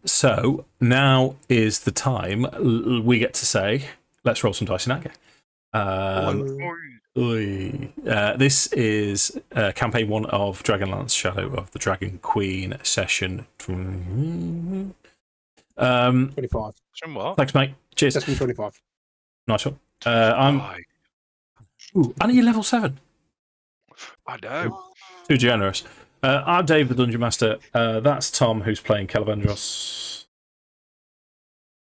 So now is the time we get to say, let's roll some dice in anger. This is campaign 1 of Dragonlance Shadow of the Dragon Queen session. 25. Thanks, mate. Cheers. Session 25. Nice one. And you're level 7. I know. Too generous. I'm Dave, the Dungeon Master. That's Tom, who's playing Kelevendros.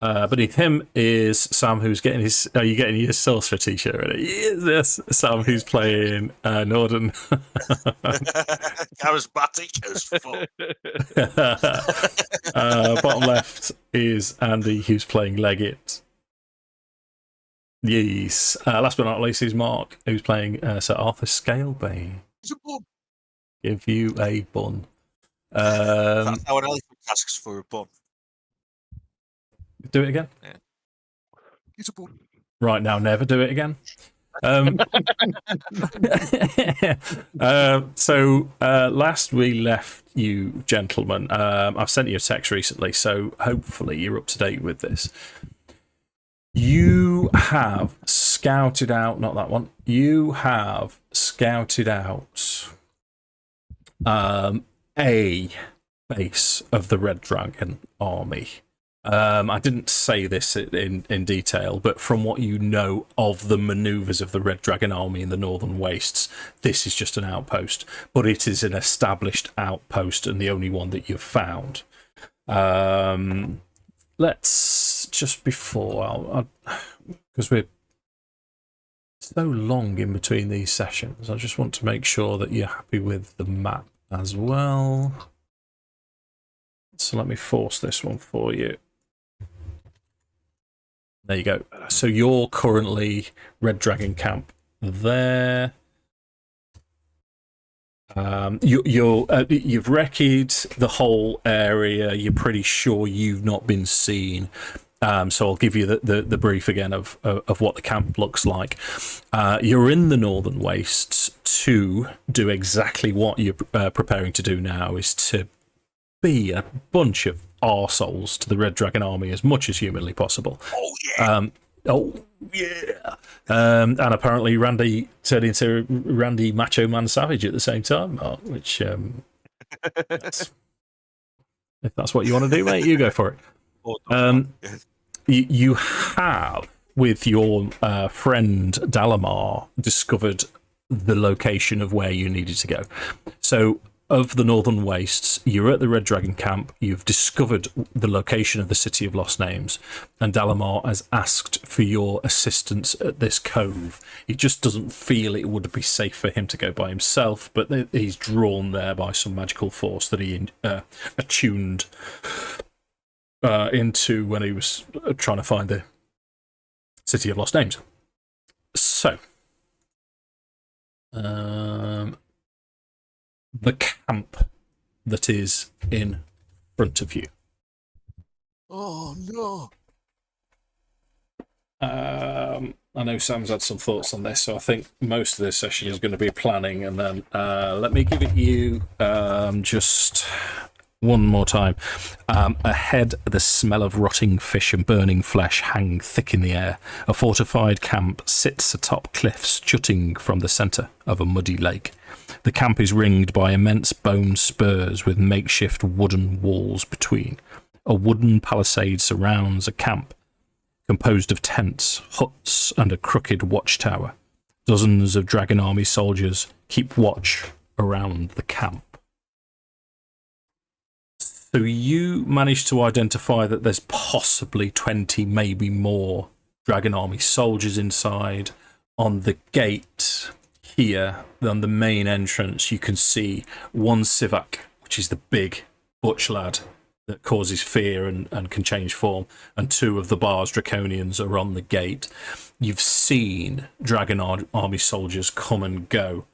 Beneath him is Sam, who's getting his. Are you getting your Sorcerer t-shirt ready? Yes, Sam, who's playing Nordan. Charismatic as fuck. Bottom left is Andy, who's playing Leggit. Yes. Last but not least is Mark, who's playing Sir Arthas Scalebane. Give you a bun. That's how an elephant asks for a bun. Do it again. Yeah. It's a bun. Right now, never do it again. So last we left you, gentlemen. I've sent you a text recently, so hopefully you're up to date with this. You have scouted out, not that one. You have scouted out a base of the Red Dragon army. I didn't say this in detail, but from what you know of the manoeuvres of the Red Dragon army in the Northern Wastes, this is just an outpost, but it is an established outpost and the only one that you've found. Let's just before, because we're so long in between these sessions, I just want to make sure that you're happy with the map as well. So let me force this one for you. There you go. So you're currently Red Dragon Camp there. You've wrecked the whole area. You're pretty sure you've not been seen. So I'll give you the brief again of what the camp looks like. You're in the Northern Wastes to do exactly what you're preparing to do now, is to be a bunch of arseholes to the Red Dragon army as much as humanly possible. Oh yeah. And apparently Randy turned into Randy Macho Man Savage at the same time, Mark, which if that's what you want to do, mate, you go for it. You have, with your friend Dalamar, discovered the location of where you needed to go. So of the Northern Wastes, you're at the Red Dragon camp, you've discovered the location of the City of Lost Names, and Dalamar has asked for your assistance at this cove. He just doesn't feel it would be safe for him to go by himself, but he's drawn there by some magical force that he attuned into when he was trying to find the City of Lost Names. So, the camp that is in front of you. Oh no. I know Sam's had some thoughts on this, so I think most of this session is going to be planning, and then let me give it you just one more time. Ahead, the smell of rotting fish and burning flesh hang thick in the air. A fortified camp sits atop cliffs jutting from the centre of a muddy lake. The camp is ringed by immense bone spurs with makeshift wooden walls between. A wooden palisade surrounds a camp composed of tents, huts, and a crooked watchtower. Dozens of Dragon Army soldiers keep watch around the camp. So you managed to identify that there's possibly 20, maybe more Dragon Army soldiers inside. On the gate here, on the main entrance, you can see one Sivak, which is the big butch lad that causes fear and can change form, and two of the Bar's Draconians are on the gate. You've seen Dragon Army soldiers come and go.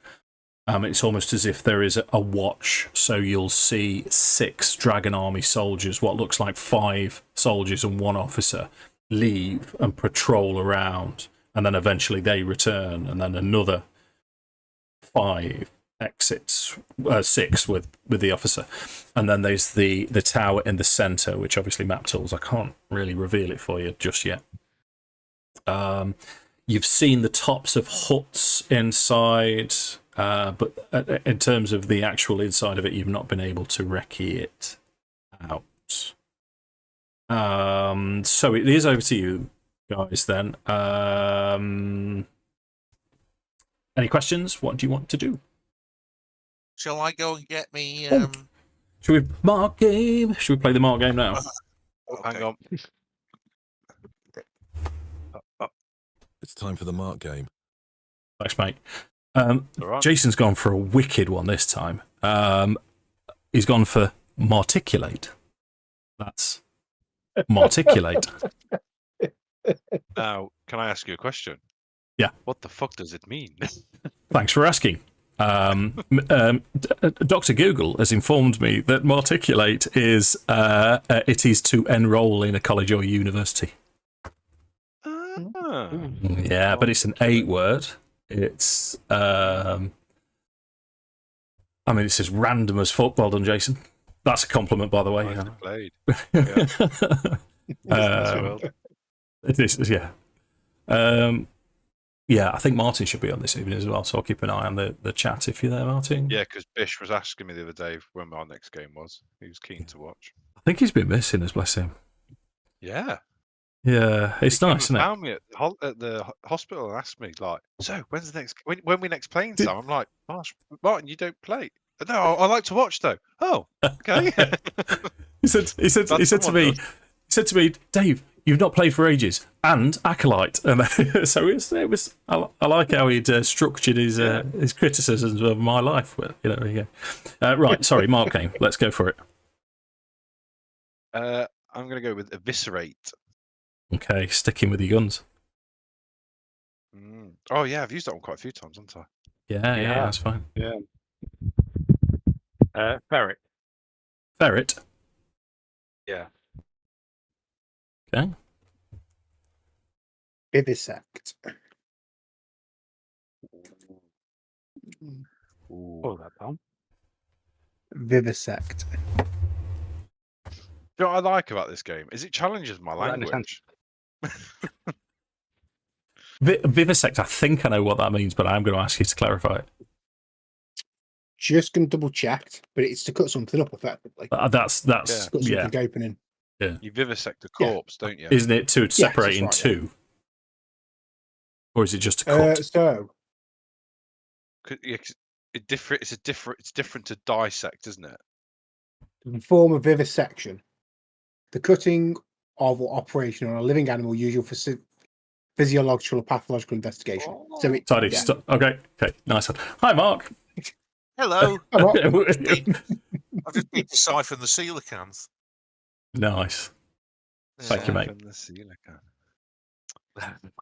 It's almost as if there is a watch, so you'll see 6 Dragon Army soldiers, what looks like 5 soldiers and 1 officer, leave and patrol around, and then eventually they return, and then another 5 exits, 6 with the officer, and then there's the tower in the center, which obviously map tools. I can't really reveal it for you just yet. You've seen the tops of huts inside, but in terms of the actual inside of it, you've not been able to recce it out. So it is over to you guys then. Any questions? What do you want to do? Shall I go and get me? Should we mark game? Should we play the mark game now? Hang on. It's time for the mark game. Thanks, mate. Right. Jason's gone for a wicked one this time. He's gone for marticulate. That's marticulate. Now, can I ask you a question? Yeah. What the fuck does it mean? Thanks for asking. Dr. Google has informed me that marticulate is it is to enroll in a college or university. Yeah, but it's an 8-word. It's I mean, it's as random as fuck. Well done, Jason. That's a compliment, by the way. Nicely played. It is, yeah. Yeah, I think Martin should be on this evening as well, so I'll keep an eye on the chat if you're there, Martin. Yeah, because Bish was asking me the other day when our next game was. He was keen to watch. I think he's been missing us, bless him. Yeah. Yeah, it's nice, isn't it? He found me at the hospital and asked me, like, so when's the next when we next playing, Sam? I'm like, gosh, Martin, you don't play. No, I like to watch though. Oh, okay. He said to me, Dave, you've not played for ages, and Acolyte, and so it was. I like how he'd structured his criticisms of my life. But there you go. Right, sorry, mark game. Let's go for it. I'm going to go with eviscerate. Okay, sticking with your guns. Oh yeah, I've used that one quite a few times, haven't I? Yeah, that's fine. Yeah. Ferret. Ferret. Yeah. Okay. Vivisect. Oh, that Tom. Vivisect. You know what I like about this game is it challenges my language. Vivisect, I think I know what that means, but I'm going to ask you to clarify it. Just going to double check, but it's to cut something up effectively. That's cut something opening. Yeah. You vivisect a corpse, don't you? Isn't it to separate in right, two? Or is it just a cut? So It's different to dissect, isn't it? the form of vivisection, the cutting of or operation on a living animal, usual for physiological or pathological investigation. So it. Tidy. Okay, nice one. Hi, Mark. Hello. I've just been deciphering the coelacanth. Nice. Thank you, mate.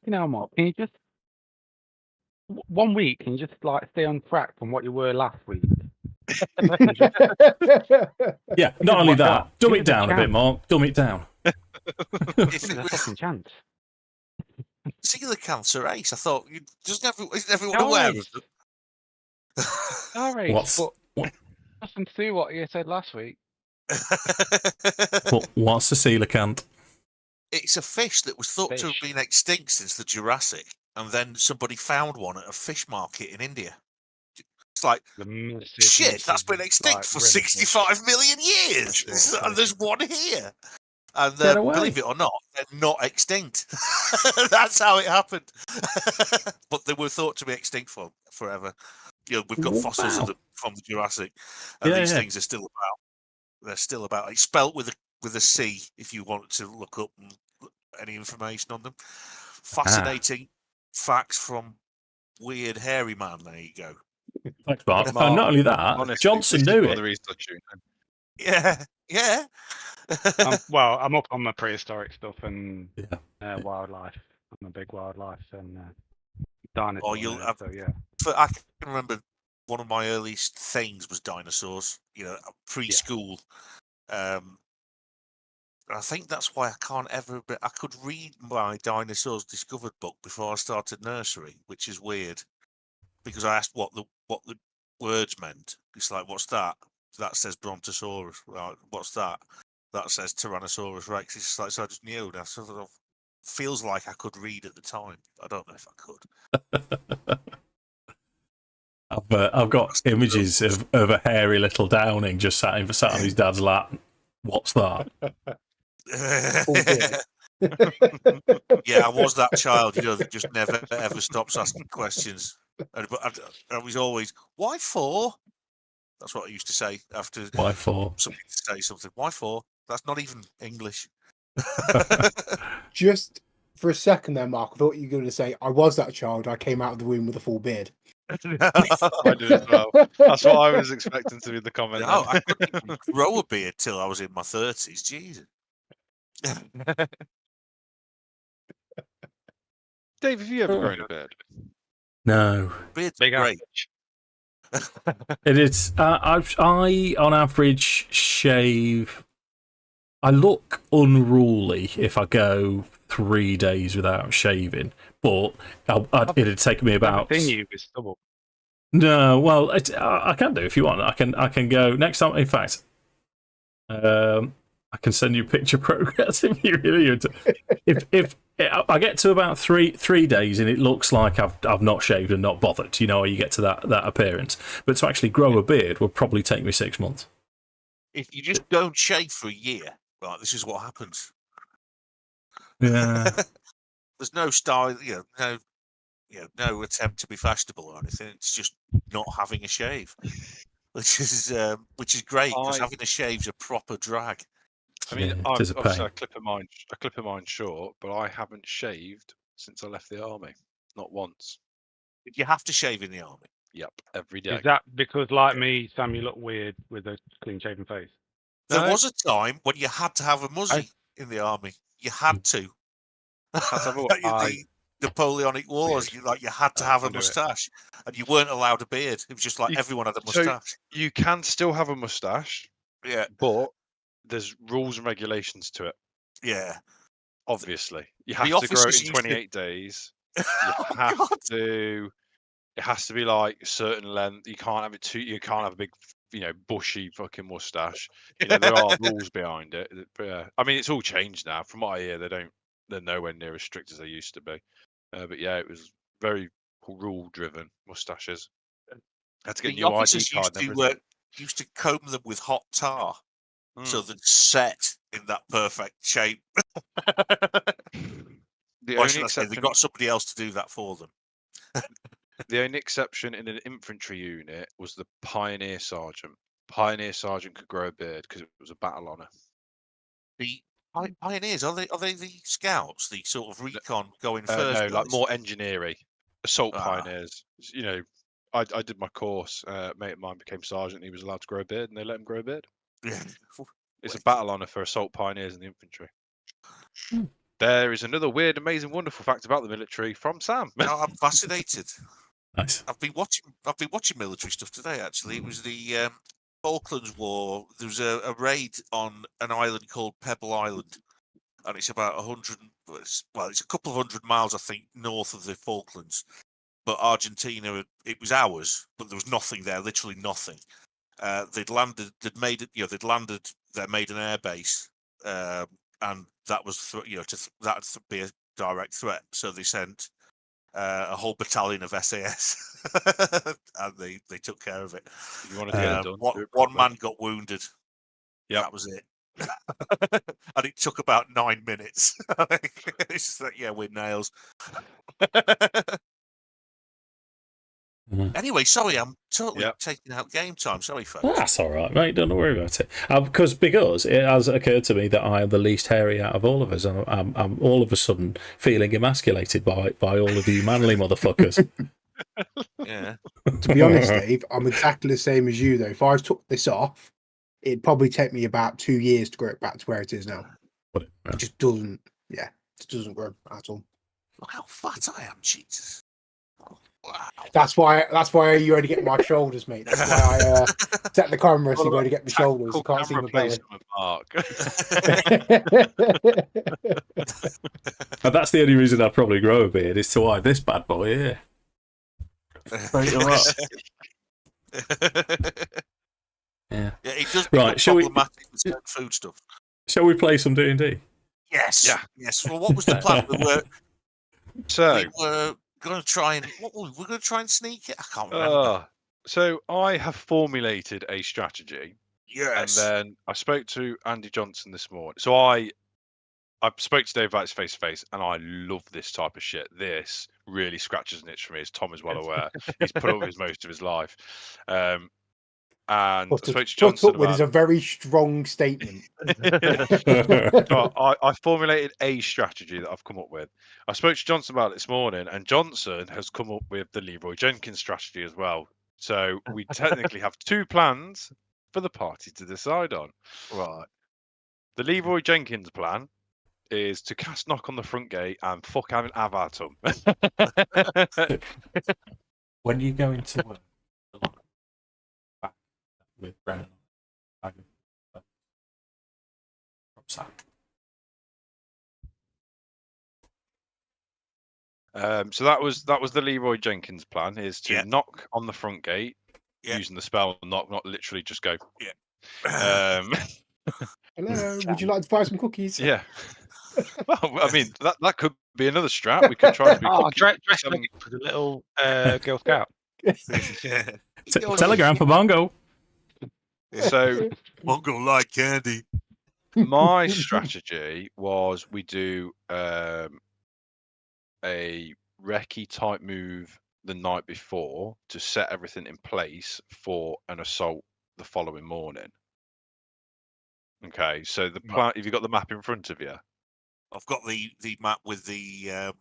You know, Mark, can you just 1 week can you just like stay on track from what you were last week? Yeah, not only that, dumb it down a bit, Mark. Dumb it down. If it was Second chance. coelacanths are ace, I thought isn't everyone aware of them? All right. What's Nothing to do what you said last week. what's a coelacanth? It's a fish that was thought to have been extinct since the Jurassic, and then somebody found one at a fish market in India. It's like, shit, that's been extinct for 65 million years, and there's one here. And believe it or not, they're not extinct. That's how it happened. But they were thought to be extinct for forever. We've got fossils of from the Jurassic, and these things are still about. They're still about. It's spelt with a C. If you want to look up any information on them, fascinating facts from Weird Hairy Man. There you go. Thanks, Mark. And not only that, honestly, Johnson knew it. Yeah. Well, I'm up on my prehistoric stuff and wildlife. I'm a big wildlife and dinosaurs. I can remember one of my earliest things was dinosaurs. Preschool. I think that's why I can't ever. I could read my Dinosaurs Discovered book before I started nursery, which is weird, because I asked what the words meant. It's like, what's that? That says Brontosaurus. Right, what's that? That says Tyrannosaurus Rex. It's like, so I just knew. That sort of feels like I could read at the time. I don't know if I could. I've got images of a hairy little Downing just sat on his dad's lap. What's that? Yeah, I was that child, that just never ever stops asking questions. But I was always, why 4? That's what I used to say after Why 4? somebody to say something. Why 4? That's not even English. Just for a second there, Mark, I thought you were going to say, I was that child. I came out of the womb with a full beard. I did as well. That's what I was expecting to be the comment. No, I couldn't even grow a beard till I was in my 30s. Jesus. Dave, have you ever grown a beard? No. Beard's Big great. It is. I on average shave. I look unruly if I go 3 days without shaving, but it'd take me about. Thing you with stubble. No, well, I can do if you want. I can go next time. In fact, I can send you picture progress if you really. If I get to about three days and it looks like I've not shaved and not bothered, you get to that appearance. But to actually grow a beard would probably take me 6 months. If you just don't shave for a year, right, this is what happens. Yeah. There's no style, no attempt to be fashionable or anything. It's just not having a shave, which is great because having a shave's a proper drag. I mean, Yeah, it is a obviously pain. I clip of mine short, but I haven't shaved since I left the army. Not once. You have to shave in the army. Yep, every day. Is that because, like me, Sam, you look weird with a clean-shaven face? There No. was a time when you had to have a muzzy in the army. You had to. The Napoleonic Wars, you had to have a moustache, and you weren't allowed a beard. It was just like everyone had a moustache. So you can still have a moustache, Yeah, but there's rules and regulations to it. yeah. Obviously, you have The to grow it officers in used to- 28 days. You Oh, have God. to. It has to be like a certain length. You can't have it too. You can't have a big, bushy fucking mustache. There are rules behind it. But yeah, I mean, it's all changed now. From what I hear, they're nowhere near as strict as they used to be. But yeah, it was very rule-driven mustaches. Had to get a The new ID officers card and everything. used to comb them with hot tar so Mm. they'd set in that perfect shape. The Why only should I say they exception, got somebody else to do that for them? the only exception in an infantry unit was the pioneer sergeant. Pioneer sergeant could grow a beard because it was a battle honour. The pioneers are they the scouts, the sort of recon going first? No, like guys? more engineering, assault Ah. pioneers. I did my course. Mate of mine became sergeant. He was allowed to grow a beard, and they let him grow a beard. Yeah. It's a battle honour for assault pioneers in the infantry. There is another weird, amazing, wonderful fact about the military from Sam. No, I'm fascinated. Nice. I've been watching military stuff today. Actually, it was the Falklands War. There was a raid on an island called Pebble Island, and it's about 100. It's a couple of 100 miles, I think, north of the Falklands. But Argentina, it was ours, but there was nothing there, literally nothing. They'd landed, they'd made an air base, and that was that'd be a direct threat. So they sent a whole battalion of SAS, and they took care of it. You want to get it done? Do it One properly. man got wounded. Yep. That was it. And it took about 9 minutes. It's just like, yeah, we're nails. Anyway, sorry, I'm totally taking out game time. Sorry, folks. That's all right, mate. Don't worry about it. Because it has occurred to me that I am the least hairy out of all of us. I'm all of a sudden feeling emasculated by all of you manly motherfuckers. Yeah. To be honest, Dave, I'm exactly the same as you, though. If I took this off, it'd probably take me about 2 years to grow it back to where it is now. It just doesn't, it doesn't grow at all. Look how fat I am, Jesus. Wow. That's why you only get my shoulders, mate. That's why I set the camera so you only get the shoulders. You can't see my belly. Mark. And that's the only reason I probably grow a beard is to hide this bad boy here. Yeah. Yeah, it does Right, become shall we- problematic with certain food stuff. Shall we play some D&D? Yes. Yeah. Yes. Well, what was the plan? We were So, going to try and we're going to try and sneak it. I can't remember. so I have formulated a strategy, Yes. and then I spoke to Andy Johnson this morning. So I spoke to Dave about his face to face, and I love this type of shit. This really scratches an itch for me, as Tom is well aware. He's put up with this most of his life. And I spoke to Johnson Put up with is a very strong statement. So I formulated a strategy that I've come up with. I spoke to Johnson about it this morning, and Johnson has come up with the Leroy Jenkins strategy as well. So we technically have two plans for the party to decide on. Right. The Leroy Jenkins plan is to cast knock on the front gate and fuck Avatum. When you go into back with Brennan, So that was the Leroy Jenkins plan, is to knock on the front gate using the spell knock, not literally just go. Yeah. Hello, would you like to buy some cookies? Yeah. Well, I mean, that could be another strat. We could try to be. Dress Leggit for the little Girl Scout. Telegram for Bongo. So, Mongo like candy. my strategy was we do a recce type move the night before to set everything in place for an assault the following morning. Okay, so the plan. Have you got the map in front of you? I've got the map with the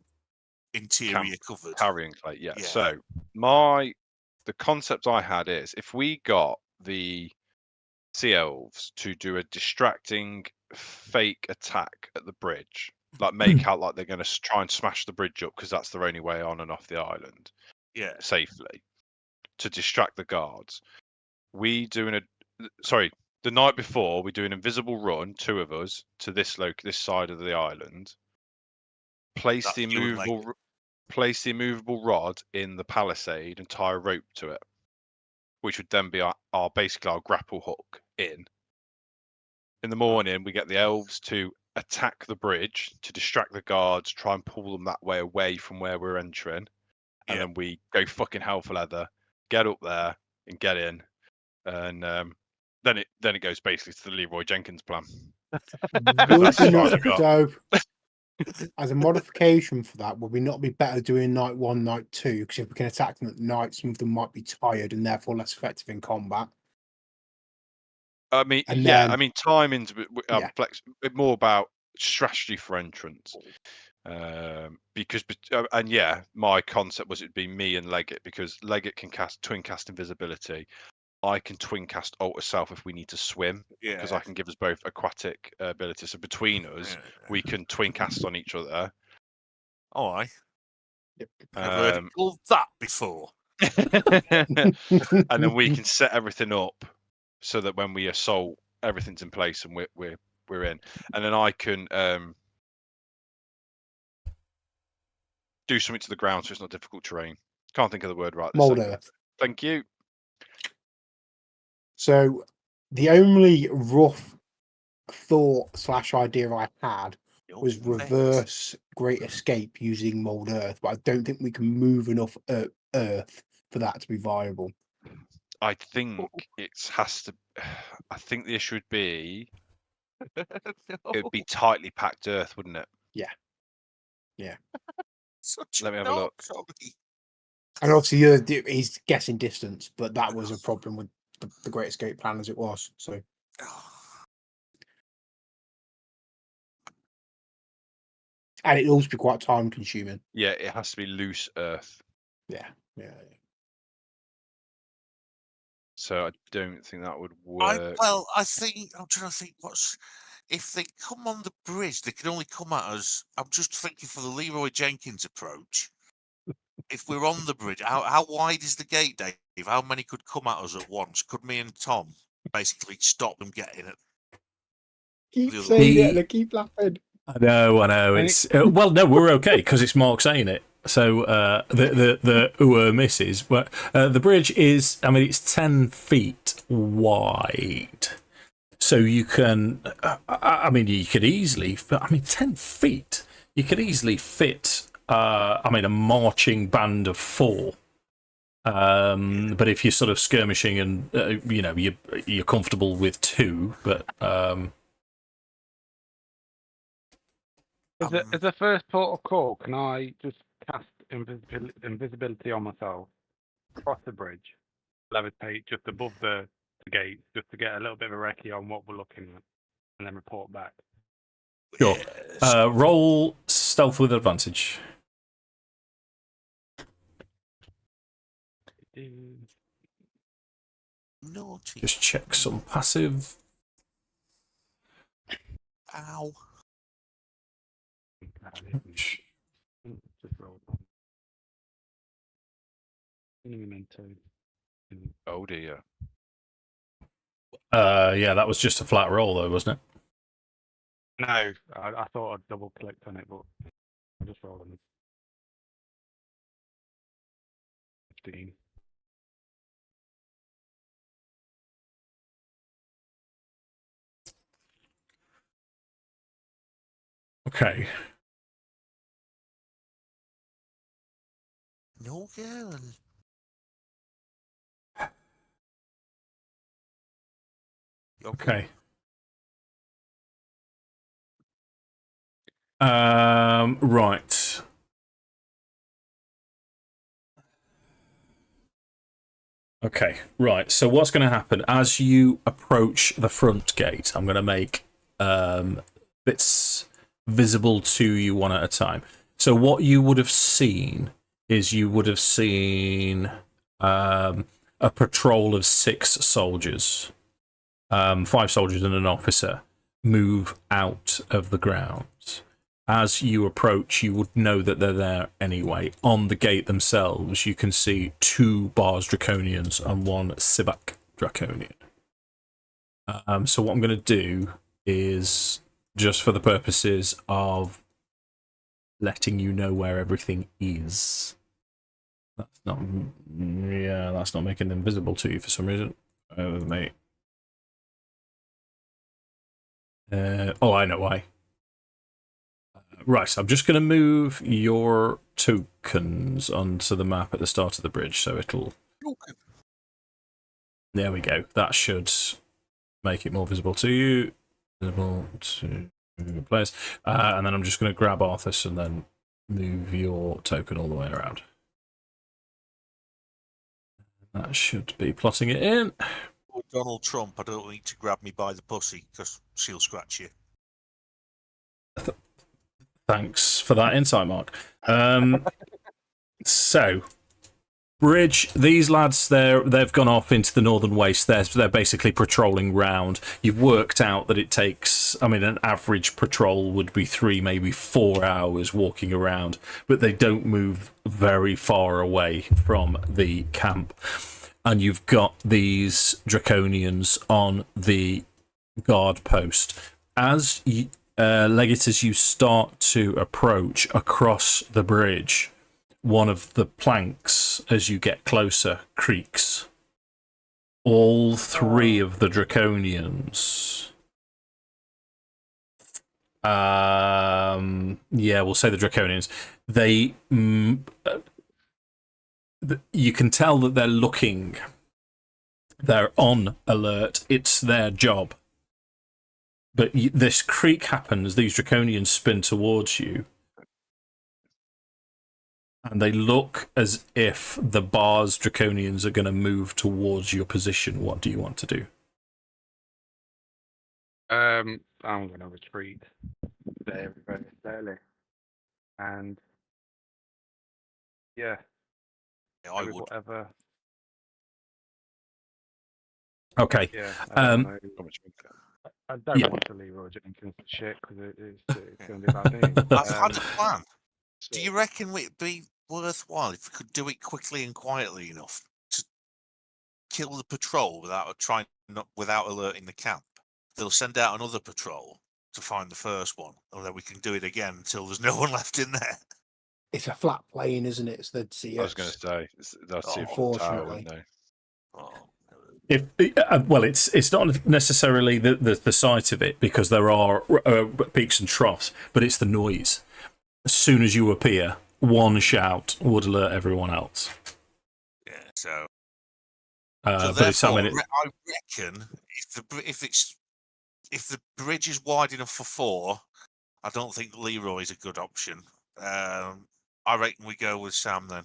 interior covered. Carrionclay, yeah. Yeah. So the concept I had is if we got the Sea Elves to do a distracting fake attack at the bridge, like make out like they're going to try and smash the bridge up because that's their only way on and off the island, safely, to distract the guards. The night before, we do an invisible run, two of us, to this side of the island. Place the immovable rod in the palisade and tie a rope to it, which would then be basically our grapple hook in. In the morning, we get the elves to attack the bridge to distract the guards, try and pull them that way away from where we're entering, and then we go fucking hell for leather, get up there and get in, and then it goes basically to the Leroy Jenkins plan. So, as a modification for that, would we not be better doing night 1, night 2? Because if we can attack them at night, some of them might be tired and therefore less effective in combat. I mean, timing's flex. More about strategy for entrance, because my concept was it'd be me and Leggit, because Leggit can twin cast invisibility. I can twin cast alter self if we need to swim, because I can give us both aquatic abilities. So between us, we can twin cast on each other. Oh, I've heard it called that before. And then we can set everything up so that when we assault, everything's in place and we're in. And then I can do something to the ground so it's not difficult terrain. Can't think of the word right. Mold earth. Thank you. So the only rough thought / idea I had was reverse Great Escape using mold earth, but I don't think we can move enough earth for that to be viable. I think it has to. I think the issue would be it'd be tightly packed earth, wouldn't it? Yeah. Let me have a look. And obviously, he's guessing distance, but that was a problem with the Great Escape plan as it was. So, and it'd also be quite time consuming. Yeah, it has to be loose earth. Yeah. So I don't think that would work. I think I'm trying to think. If they come on the bridge, they can only come at us. I'm just thinking for the Leroy Jenkins approach. If we're on the bridge, how wide is the gate, Dave? How many could come at us at once? Could me and Tom basically stop them getting it? Keep saying it and I keep laughing. I know. It's no, we're okay because it's Mark saying it. So the misses, but the bridge is, I mean, it's 10 feet wide. So you can, I mean, you could easily, 10 feet, you could easily fit, a marching band of 4. But if you're sort of skirmishing and, you're comfortable with 2, but... As a first port of call, can I just cast invisibility on myself, cross the bridge, levitate just above the gate, just to get a little bit of a recce on what we're looking at, and then report back? Sure. Roll stealth with advantage. Naughty. Just check some passive. Ow. Just roll. Oh dear. Yeah, that was just a flat roll, though, wasn't it? No, I thought I'd double clicked on it, but I'm just rolling. 15. Okay. No girl. Okay. Right. Okay, right. So what's going to happen as you approach the front gate? I'm going to make bits visible to you one at a time. So what you would have seen is you would have seen a patrol of 6 soldiers, 5 soldiers and an officer, move out of the grounds. As you approach, you would know that they're there anyway. On the gate themselves, you can see 2 Bars Draconians and 1 Sivak Draconian. So what I'm going to do is, just for the purposes of letting you know where everything is. That's not making them visible to you for some reason. Mate. I know why. Right, so I'm just going to move your tokens onto the map at the start of the bridge, so it'll... There we go. That should make it more visible to you. Visible to players. And then I'm just going to grab Arthas and then move your token all the way around. That should be plotting it in. Donald Trump, I don't need to grab me by the pussy, because she'll scratch you. Thanks for that insight, Mark. So, bridge. These lads, they've gone off into the northern waste. They're basically patrolling round. You've worked out that it takes. An average patrol would be 3, maybe 4 hours walking around, but they don't move very far away from the camp. And you've got these Draconians on the guard post. As you, Leggit, as you start to approach across the bridge, one of the planks, as you get closer, creaks. All 3 of the Draconians. We'll say the Draconians. They, you can tell that they're looking. They're on alert. It's their job. But this creak happens, these Draconians spin towards you, and they look as if the Bars Draconians are going to move towards your position. What do you want to do? I'm going to retreat very, very slowly. And, yeah. I would. Whatever. Okay. Yeah. I don't Yeah. want to leave Roy Jenkins shit because it's going to be bad news. I've had a plan. Do you reckon it'd be worthwhile if we could do it quickly and quietly enough to kill the patrol without alerting the camp? They'll send out another patrol to find the first one, and then we can do it again until there's no one left in there. It's a flat plane, isn't it? So they'd see I was going us. to say that's see it from the tower, Unfortunately. wouldn't they? Oh, Well, it's not necessarily the sight of it, because there are peaks and troughs, but it's the noise. As soon as you appear, one shout would alert everyone else. yeah. So But it's therefore, something. I reckon if the bridge is wide enough for 4, I don't think Leroy is a good option. I reckon we go with Sam then.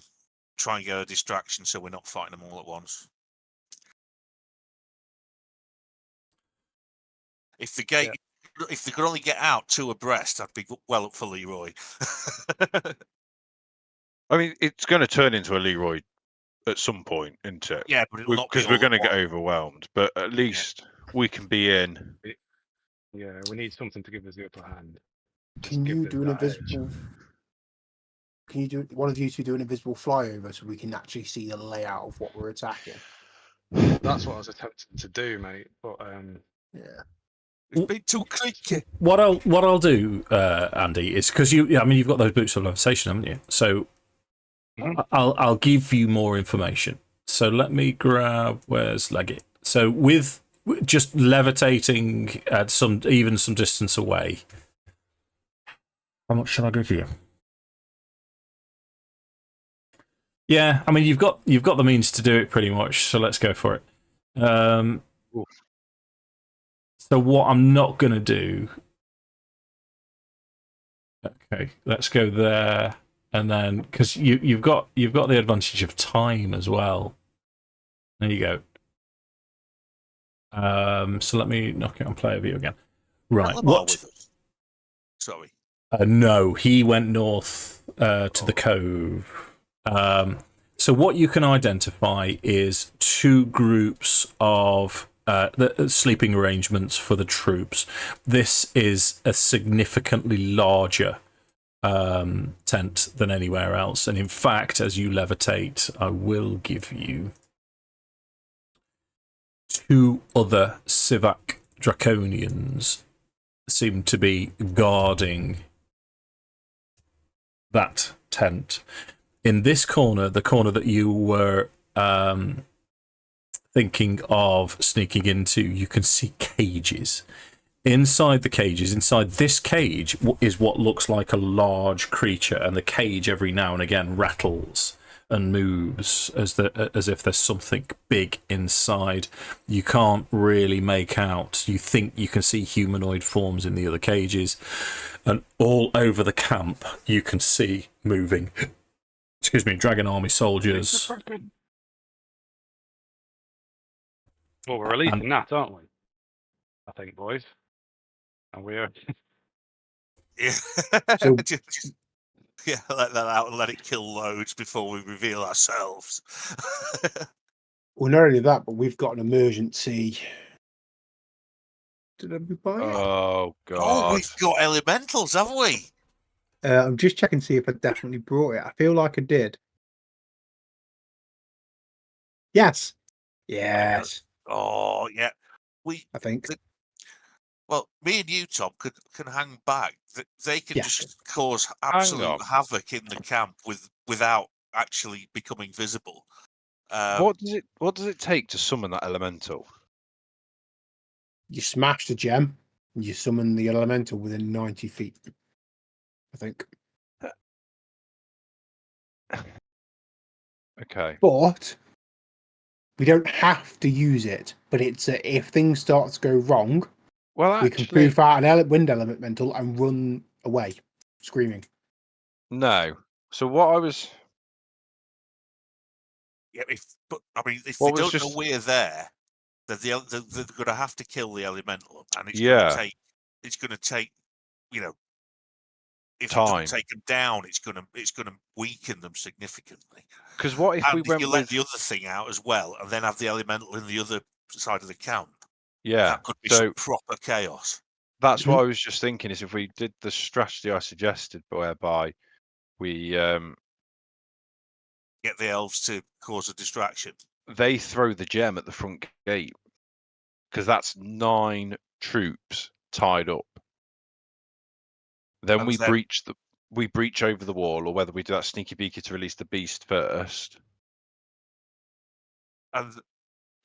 Try and get a distraction so we're not fighting them all at once. If the gate, if they could only get out 2 abreast, I'd be well up for Leroy. I mean, it's going to turn into a Leroy at some point, isn't it? Yeah, but it'll not be because we're all going to at get once. overwhelmed. But at least we can be in. Yeah, we need something to give us the upper hand. Can give you them do an that edge. invisible? Can you do one of you two do an invisible flyover so we can actually see the layout of what we're attacking? That's what I was attempting to do, mate. But Yeah. It's been too clicky. What I'll do, Andy, is because you've got those boots of levitation, haven't you? So I'll give you more information. So let me grab where's Leggit. So with just levitating at some distance away, how much shall I give you? Yeah, I mean you've got the means to do it pretty much. So let's go for it. So what I'm not going to do. Okay, let's go there, and then because you've got the advantage of time as well. There you go. So let me knock it on player view again. Right. What? With us? Sorry. No, he went north to the cove. So what you can identify is 2 groups of the sleeping arrangements for the troops. This is a significantly larger tent than anywhere else, and in fact, as you levitate, I will give you 2 other Sivak Draconians seem to be guarding that tent. In this corner, the corner that you were thinking of sneaking into, you can see cages. Inside the cages, inside this cage, is what looks like a large creature, and the cage every now and again rattles and moves as if there's something big inside. You can't really make out. You think you can see humanoid forms in the other cages, and all over the camp you can see moving. Excuse me, Dragon Army soldiers. Well, we're releasing that, aren't we? I think, boys. And we are. Yeah. So- Yeah, let that out and let it kill loads before we reveal ourselves. Well, not only that, but we've got an emergency. Did everybody? Oh Oh, God! we've got elementals, haven't we? I'm just checking to see if I definitely brought it. I feel like I did. Yes. Yes. Oh, yeah. I think. Well, me and you, Tom, can hang back. They can Yeah. just cause on. absolute havoc in the camp without actually becoming visible. What does it take to summon that elemental? You smash the gem, and you summon the elemental within 90 feet. I think. Okay. But we don't have to use it. But it's if things start to go wrong, Well, we can actually, poof out an wind elemental and run away, screaming. no. So what I was. Yeah, if they What was don't just- know we're there, then they're going to have to kill the elemental, and it's Yeah. going to take, if Time. it doesn't take them down, it's going to weaken them significantly. Because what if And we if went you with? let the other thing out as well, and then have the elemental in the other side of the camp, Yeah. that could be So some proper chaos. that's what I was just thinking. Is if we did the strategy I suggested, whereby we Get the elves to cause a distraction. they throw the gem at the front gate, because that's 9 troops tied up. Then And we then- breach we breach over the wall or whether we do that sneaky beaky to release the beast first. And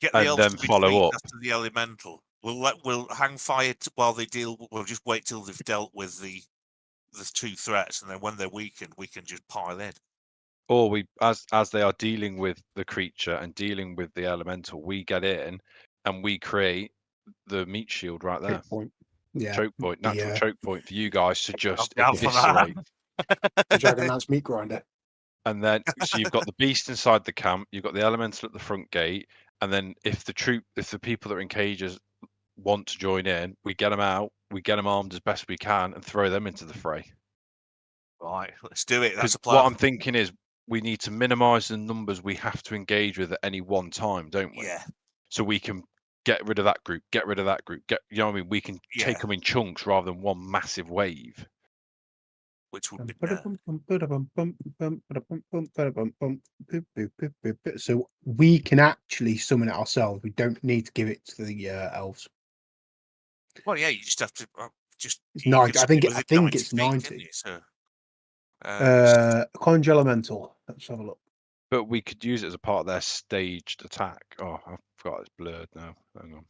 get the And elves then to follow retreat up. after the elemental. We'll hang fire while they deal. We'll just wait till they've dealt with the 2 threats, and then when they're weakened, we can just pile in. Or we, as they are dealing with the creature and dealing with the elemental, we get in and we create the meat shield right there. Choke point. Yeah. Choke point, natural choke point for you guys to just the alpha man. eviscerate. The Dragonlance meat grinder. And then, so you've got the beast inside the camp, you've got the elemental at the front gate, and then if the people that are in cages want to join in, we get them out, we get them armed as best we can, and throw them into the fray. Right, let's do it. That's a What plan. I'm thinking is, we need to minimise the numbers we have to engage with at any one time, don't we? Yeah. So we can get rid of that group, get rid of that group, you know what I mean? We can take them in chunks rather than one massive wave. Which would be So we can actually summon it ourselves. We don't need to give it to the elves. well, yeah. You just have to just. It's you 90. can I think split it's within 90 feet, 90. couldn't you? So, Conjure elemental. Let's have a look. But we could use it as a part of their staged attack. Oh, I forgot it's blurred now. Hang on.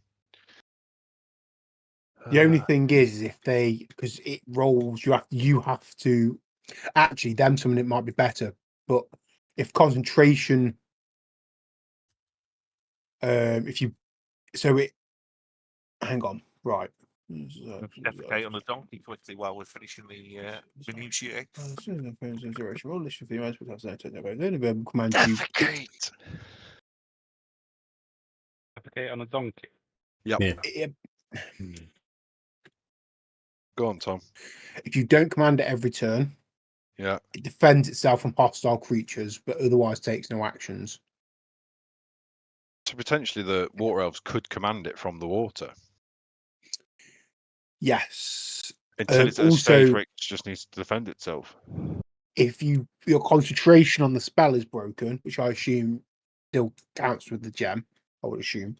The only thing is if because it rolls, you have to actually them summoning it might be better, but if concentration, hang on, right. defecate on the donkey quickly while we're finishing the minutiae. Command you. Defecate. Defecate on a donkey. Yep. Yeah. Go on, Tom. If you don't command it every turn, Yeah. it defends itself from hostile creatures, but otherwise takes no actions. So potentially the water elves could command it from the water. Yes. Until it's at a stage where it just needs to defend itself. If your concentration on the spell is broken, which I assume still counts with the gem, I would assume,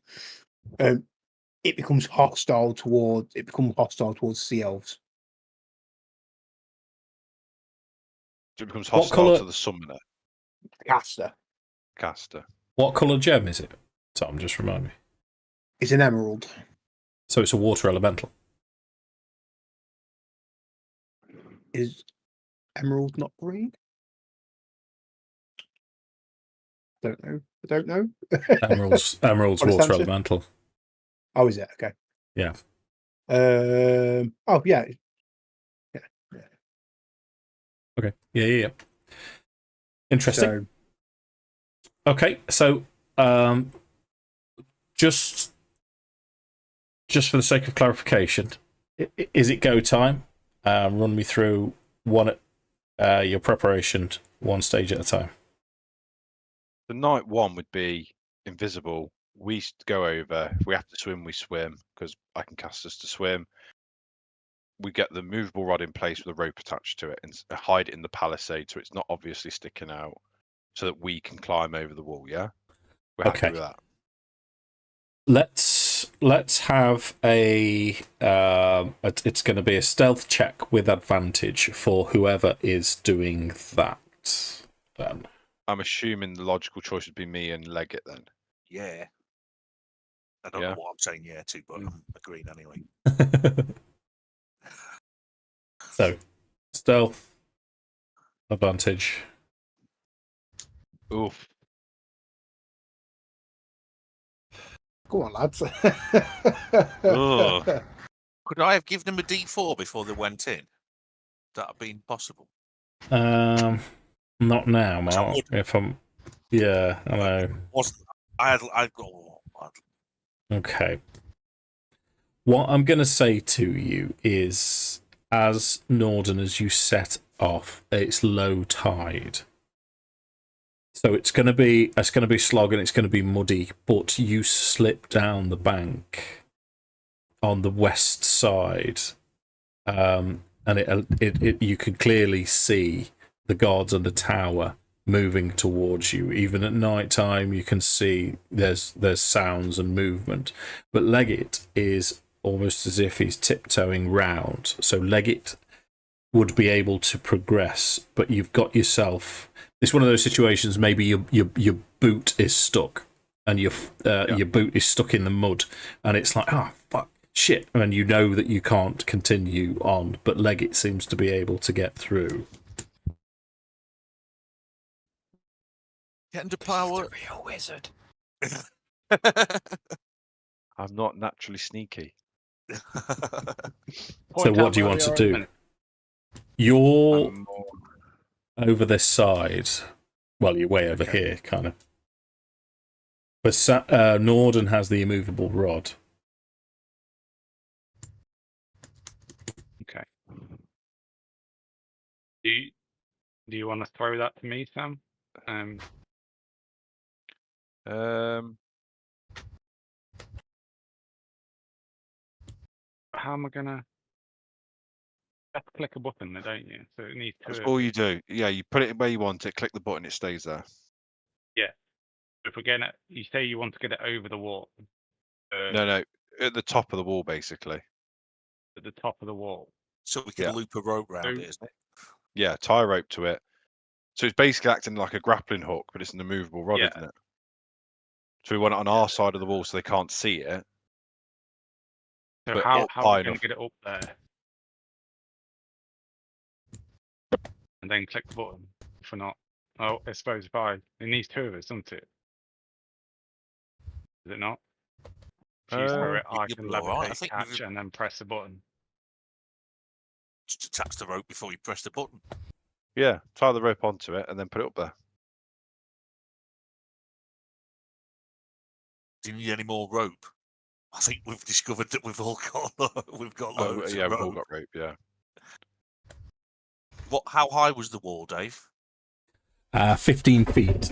it becomes hostile towards sea elves. So it becomes What hostile colour- to the summoner, Caster. caster. What colour gem is it? Tom, just remind me. It's an emerald. So it's a water elemental. Is emerald not green? Don't know. I don't know. Emerald's What is water that, sir? elemental. Oh, is it? Okay. Yeah. Oh, yeah. Yeah. Okay. Yeah. Interesting. So, Okay, so just for the sake of clarification, is it go time? Run me through your preparation one stage at a time. The night one would be invisible. We go over. If we have to swim, we swim because I can cast us to swim. We get the movable rod in place with a rope attached to it and hide it in the palisade so it's not obviously sticking out, so that we can climb over the wall. Yeah, we're happy with that. Let's have it's going to be a stealth check with advantage for whoever is doing that. Then I'm assuming the logical choice would be me and Leggit then. Yeah. I don't know what I'm saying yeah to, but I'm agreeing anyway. So, stealth advantage. Oof. go on, lads. Ugh. Could I have given them a D4 before they went in? That have been possible. Not now, Mark. If I'm, yeah, I know. I'd go. Okay. What I'm going to say to you is, as Nordan, as you set off, it's low tide. So it's going to be slog and it's going to be muddy, but you slip down the bank on the west side, and it you can clearly see the guards on the tower moving towards you. Even at night time, you can see there's sounds and movement. But Leggit is almost as if he's tiptoeing round. So Leggit, would be able to progress, but you've got yourself. It's one of those situations. Maybe your boot is stuck, and your boot is stuck in the mud, and it's like, oh fuck, shit, and you know that you can't continue on. But Leggit seems to be able to get through. Get into power. The real wizard. I'm not naturally sneaky. So what do you want to do? You're over this side. Well, you're way over here, kind of. But Nordan has the immovable rod. Okay. Do you want to throw that to me, Sam? How am I gonna? You have to click a button, there, don't you? So it needs to. That's all you do. Yeah, you put it where you want it. Click the button, it stays there. Yeah. If we're getting it, you say you want to get it over the wall. No, at the top of the wall, basically. At the top of the wall. So we can loop a rope round it, isn't it? Yeah, tie a rope to it. So it's basically acting like a grappling hook, but it's an immovable rod, isn't it? So we want it on our side of the wall so they can't see it. So but how are we going enough. to get it up there? And then click the button. If we're not, oh, I suppose if it needs two of us, doesn't it? Is it not? If you throw it, I you'll can be all right. I levitate, think catch, and then press the button. Just attach the rope before you press the button. Yeah, tie the rope onto it and then put it up there. Do you need any more rope? I think we've discovered that we've all got loads. Yeah, of we've rope. all got rope. Yeah. How high was the wall, Dave? 15 feet.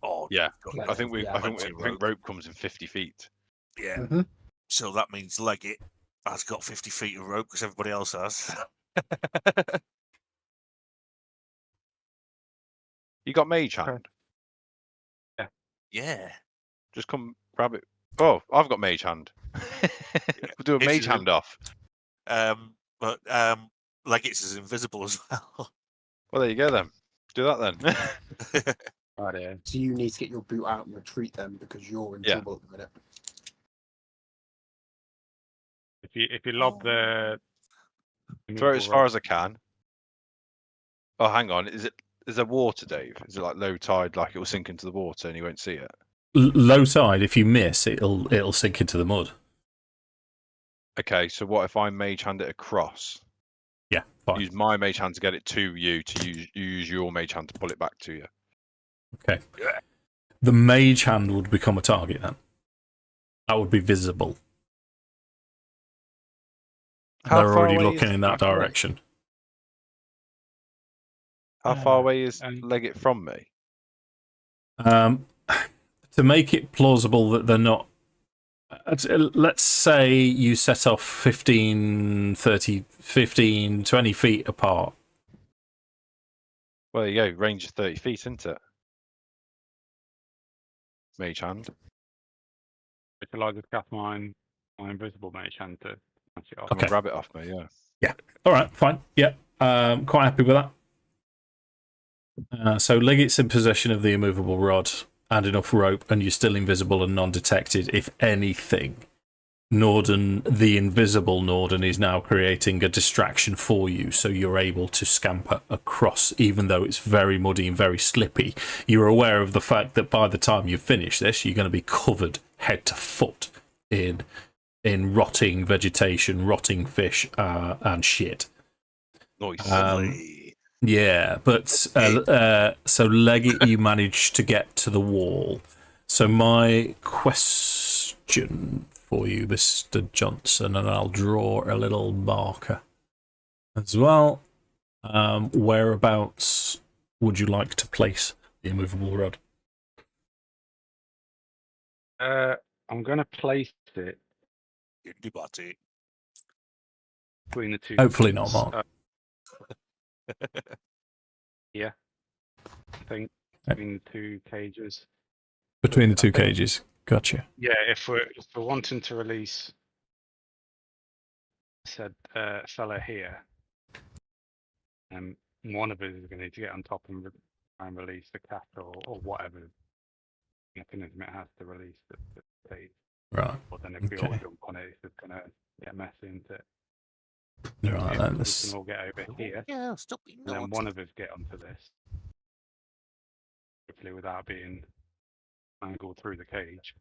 Oh, Yeah. God, I think plenty of rope. rope comes in 50 feet. Yeah. Mm-hmm. So that means Leggit has got 50 feet of rope because everybody else has. You got mage hand? Yeah. Just come grab it. Oh, I've got mage hand. We'll do a If mage you- hand off. But Leggit's is invisible as well. Well, there you go then. Do that then. Right here. So you need to get your boot out and retreat them because you're in Yeah. trouble at the minute. If you lob the Throw it as far as I can. Oh, hang on. Is there water, Dave? Is it like low tide, like it will sink into the water and you won't see it? Low tide, if you miss, it'll sink into the mud. Okay, so what if I mage hand it across? Yeah, fine. Use my mage hand to get it to you, use your mage hand to pull it back to you. Okay. The mage hand would become a target then. That would be visible. They're already looking in that direction. How far away is Leggit from me? To make it plausible that they're not... Let's say you set off 15, 30, 15, 20 feet apart. Well, there you go. Range of 30 feet, isn't it? Mage hand. Shall I just cast my invisible mage hand to smash it off? Okay. Grab it off me, yeah. Yeah. All right, fine. Yeah. Quite happy with that. So Leggit's in possession of the immovable rod and enough rope, and you're still invisible and non-detected. If anything, Nordan, the invisible Nordan, is now creating a distraction for you, so you're able to scamper across, even though it's very muddy and very slippy. You're aware of the fact that by the time you finish this, you're going to be covered head to foot in rotting vegetation, rotting fish, and shit. Nice. Yeah, but so Leggit, you managed to get to the wall. So my question for you, Mr. Johnson, and I'll draw a little marker as well. Whereabouts would you like to place the immovable rod? I'm going to place it between the two. Hopefully not, Mark. Yeah, I think between the two cages. Between the two cages. Gotcha. Yeah, if we're wanting to release said fella here, One of us is going to need to get on top and try and release the cat or whatever mechanism it has to release the stage. Right. But then if we all Okay. jump on it, it's just going to get messy, isn't it? Right. If Then we this. can all get over here, Yeah, stop being and then naughty. one of us get onto this, hopefully without being mangled through the cage.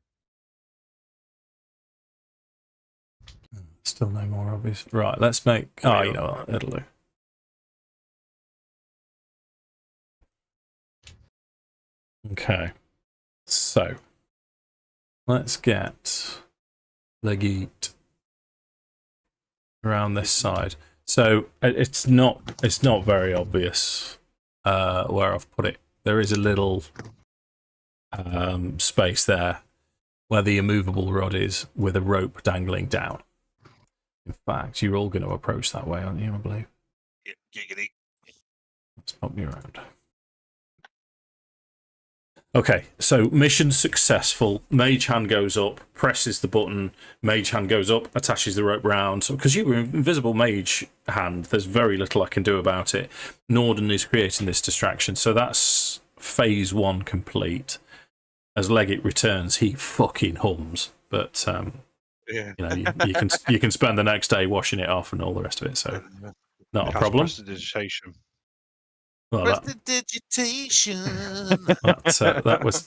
Still no more obvious. Right. Let's make. Oh, you know what? It'll do. Okay. So let's get Leggit around this side. So it's not very obvious where I've put it. There is a little space there where the immovable rod is with a rope dangling down. In fact, you're all going to approach that way, aren't you, I believe? Yeah, giggity. Let's pop you around. Okay, so mission successful. Mage hand goes up, presses the button. Mage hand goes up, attaches the rope round. So, because you were invisible mage hand, there's very little I can do about it. Nordan is creating this distraction, so that's phase 1 complete. As Leggit returns, he fucking hums, but Yeah. you know you can spend the next day washing it off and all the rest of it. So not a problem. Prestidigitation. Well, Prestidigitation.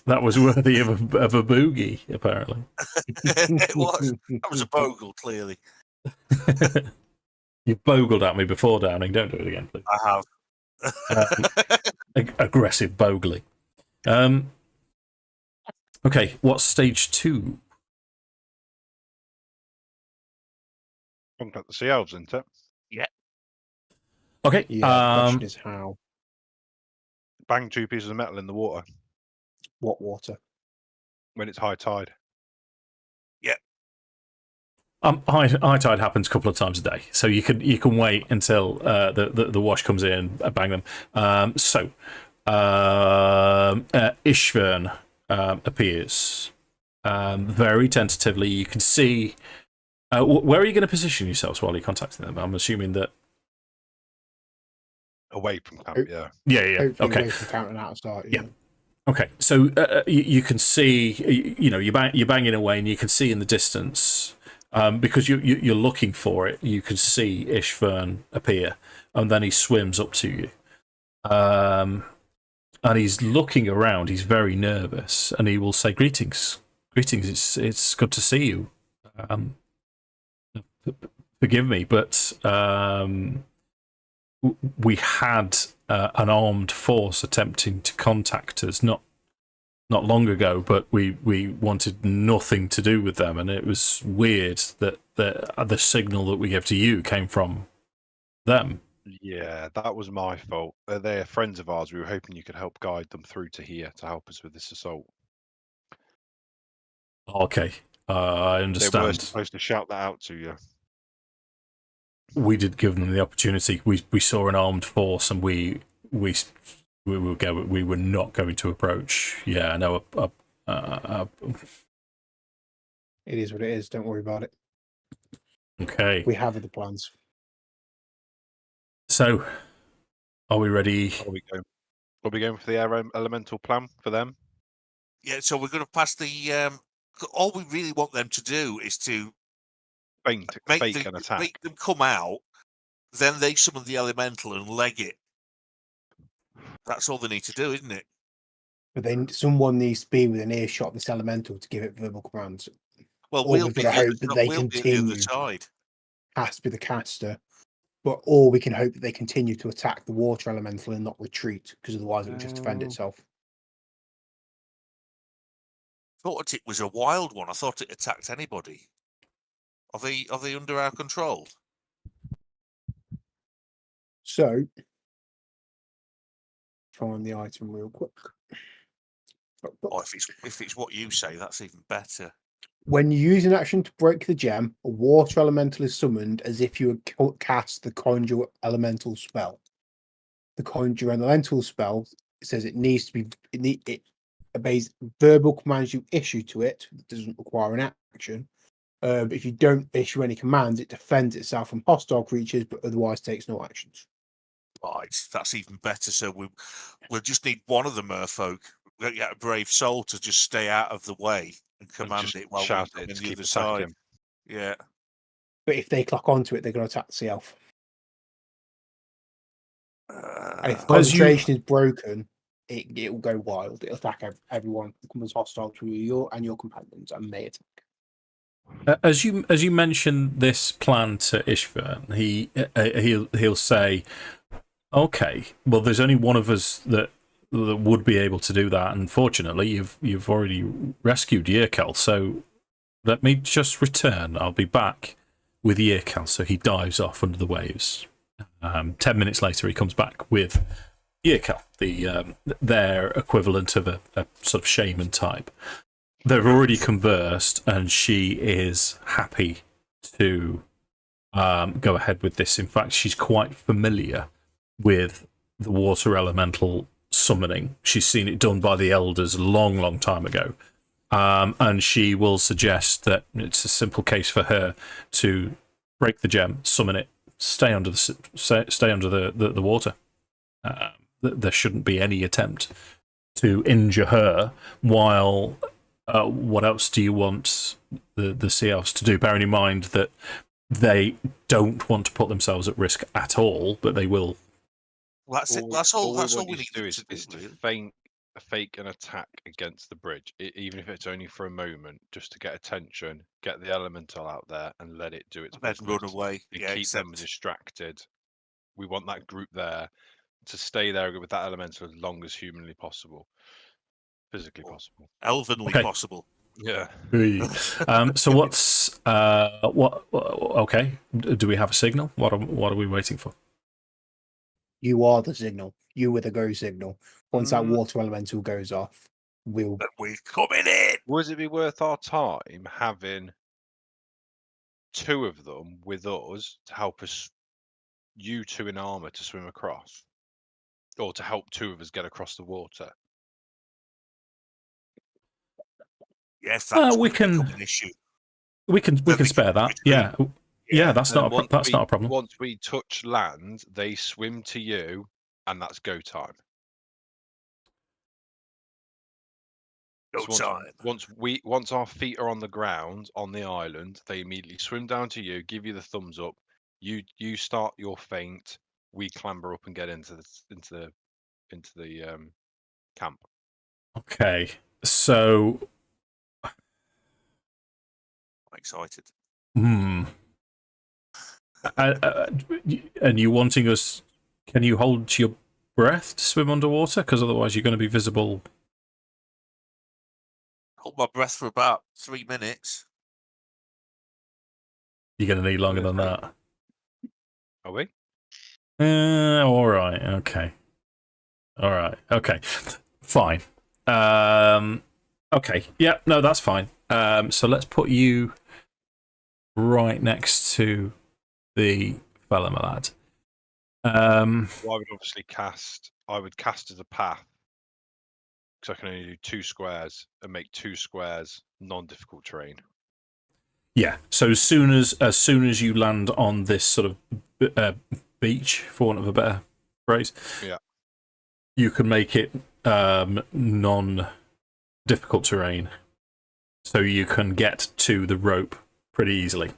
that was worthy of a boogie, apparently. It was. That was a bogle, clearly. You've bogled at me before, Downing. Don't do it again, please. I have. Aggressive bogling. Okay, what's stage 2? Talking about the sea elves, isn't it? Okay. Yeah, the question is how. Bang 2 pieces of metal in the water What water? when it's high tide. High tide happens a couple of times a day, so you can wait until the wash comes in, bang them. Ishvern appears very tentatively. You can see. Where are you going to position yourselves while you're contacting them? I'm assuming that. Away from camp, yeah. Yeah. Hopefully Okay. away from counting outside. Yeah. Okay, so you can see, you're banging away, and you can see in the distance, because you're looking for it. You can see Ishvern appear, and then he swims up to you, and he's looking around. He's very nervous, and he will say, "Greetings. It's good to see you. Forgive me, but we had an armed force attempting to contact us not long ago, but we wanted nothing to do with them, and it was weird that the signal that we gave to you came from them." Yeah, that was my fault. They're friends of ours. We were hoping you could help guide them through to here to help us with this assault. Okay, I They were understand. supposed to shout that out to you. We did give them the opportunity. We saw an armed force, and we were not going to approach. Yeah, I know. It is what it is. Don't worry about it. Okay. We have other plans. So, are we ready? Are we going for the elemental plan for them? Yeah, so we're going to pass the. All we really want them to do is to Fake an attack. make them come out, then they summon the elemental and leg it. That's all they need to do, isn't it? But then someone needs to be within earshot of this elemental to give it verbal commands. Well, Or we'll we've be got to hope that they we'll be at the continue. other side. Has to be the caster. Or we can hope that they continue to attack the water elemental and not retreat, because otherwise it will just defend itself. Thought it was a wild one. I thought it attacked anybody. Are they under our control? So, find the item real quick. Or if it's what you say, that's even better. When you use an action to break the gem, a water elemental is summoned as if you had cast the conjure elemental spell. The conjure elemental spell says it needs to be it obeys verbal commands you issue to it. It doesn't require an action. But if you don't issue any commands, it defends itself from hostile creatures, but otherwise takes no actions. Right, that's even better. So we'll just need one of the merfolk, get a brave soul to just stay out of the way and command just it while we shout come it in to the keep other side. attacking. Yeah. But if they clock onto it, they're going to attack the sea elf. And if concentration is broken, it will go wild. It'll attack everyone who becomes hostile to you and your companions and may attack. As you mention this plan to Ishvan, he'll say, "Okay, well, there's only one of us that would be able to do that. Unfortunately, you've already rescued Yerkel, so let me just return. I'll be back with Yerkel." So he dives off under the waves. 10 minutes later, he comes back with Yerkel, their equivalent of a sort of shaman type. They've already conversed, and she is happy to go ahead with this. In fact, she's quite familiar with the water elemental summoning. She's seen it done by the elders a long, long time ago. And she will suggest that it's a simple case for her to break the gem, summon it, stay under the water. There shouldn't be any attempt to injure her. While what else do you want the sea elves to do? Bearing in mind that they don't want to put themselves at risk at all, but they will. Well, that's it. That's all. That's all we need to do is to fake an attack against the bridge, even if it's only for a moment, just to get attention, get the elemental out there, and let it do its then business. run away. And Yeah, keep them distracted. We want that group there to stay there with that elemental as long as humanly possible, physically possible, elvenly possible. Yeah. So what's what? Okay, do we have a signal? What are we waiting for? You are the signal. You were the go signal. Once that water elemental goes off, we're coming in. Would it be worth our time having two of them with us to help us, you two in armor, to swim across, or to help two of us get across the water? Yes, that's we can. An issue. We can spare that. Yeah, that's not a problem. Once we touch land, they swim to you, and that's go time. Once our feet are on the ground on the island, they immediately swim down to you, give you the thumbs up. You start your feint. We clamber up and get into the camp. Okay, so I'm excited. And you wanting us? Can you hold your breath to swim underwater? Because otherwise, you're going to be visible. Hold my breath for about 3 minutes. You're going to need longer than that. Are we? All right. Okay. All right. Okay. Fine. Okay. Yeah. No, that's fine. So let's put you right next to the fella, my lad. Well, I would obviously cast. I would cast as a path, because I can only do 2 squares and make 2 squares non-difficult terrain. Yeah. So as soon as you land on this sort of beach, for want of a better phrase, you can make it non-difficult terrain, so you can get to the rope pretty easily.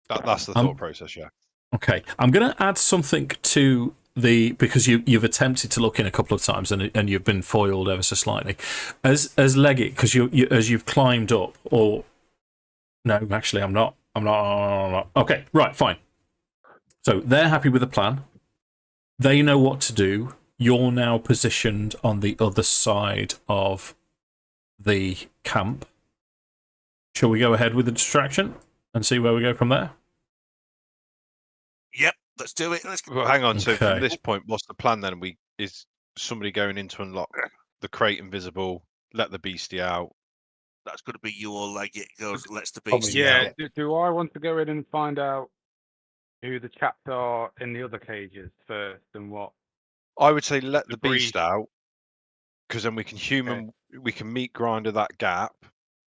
That's the thought process. Yeah. Okay. I'm going to add something to because you've attempted to look in a couple of times and you've been foiled ever so slightly. As Leggit, because as you've climbed up, or no, actually, I'm not. Okay, right, fine. So they're happy with the plan. They know what to do. You're now positioned on the other side of the camp. Shall we go ahead with the distraction and see where we go from there? Yep, let's do it. Well, hang on. So from this point, what's the plan then? Is somebody going in to unlock the crate invisible, let the beastie out? That's going to be you or Leggit goes, lets the beastie out. Yeah. Do I want to go in and find out who the chaps are in the other cages first and what? I would say let the beast out, because then we can we can meet Grinder that gap,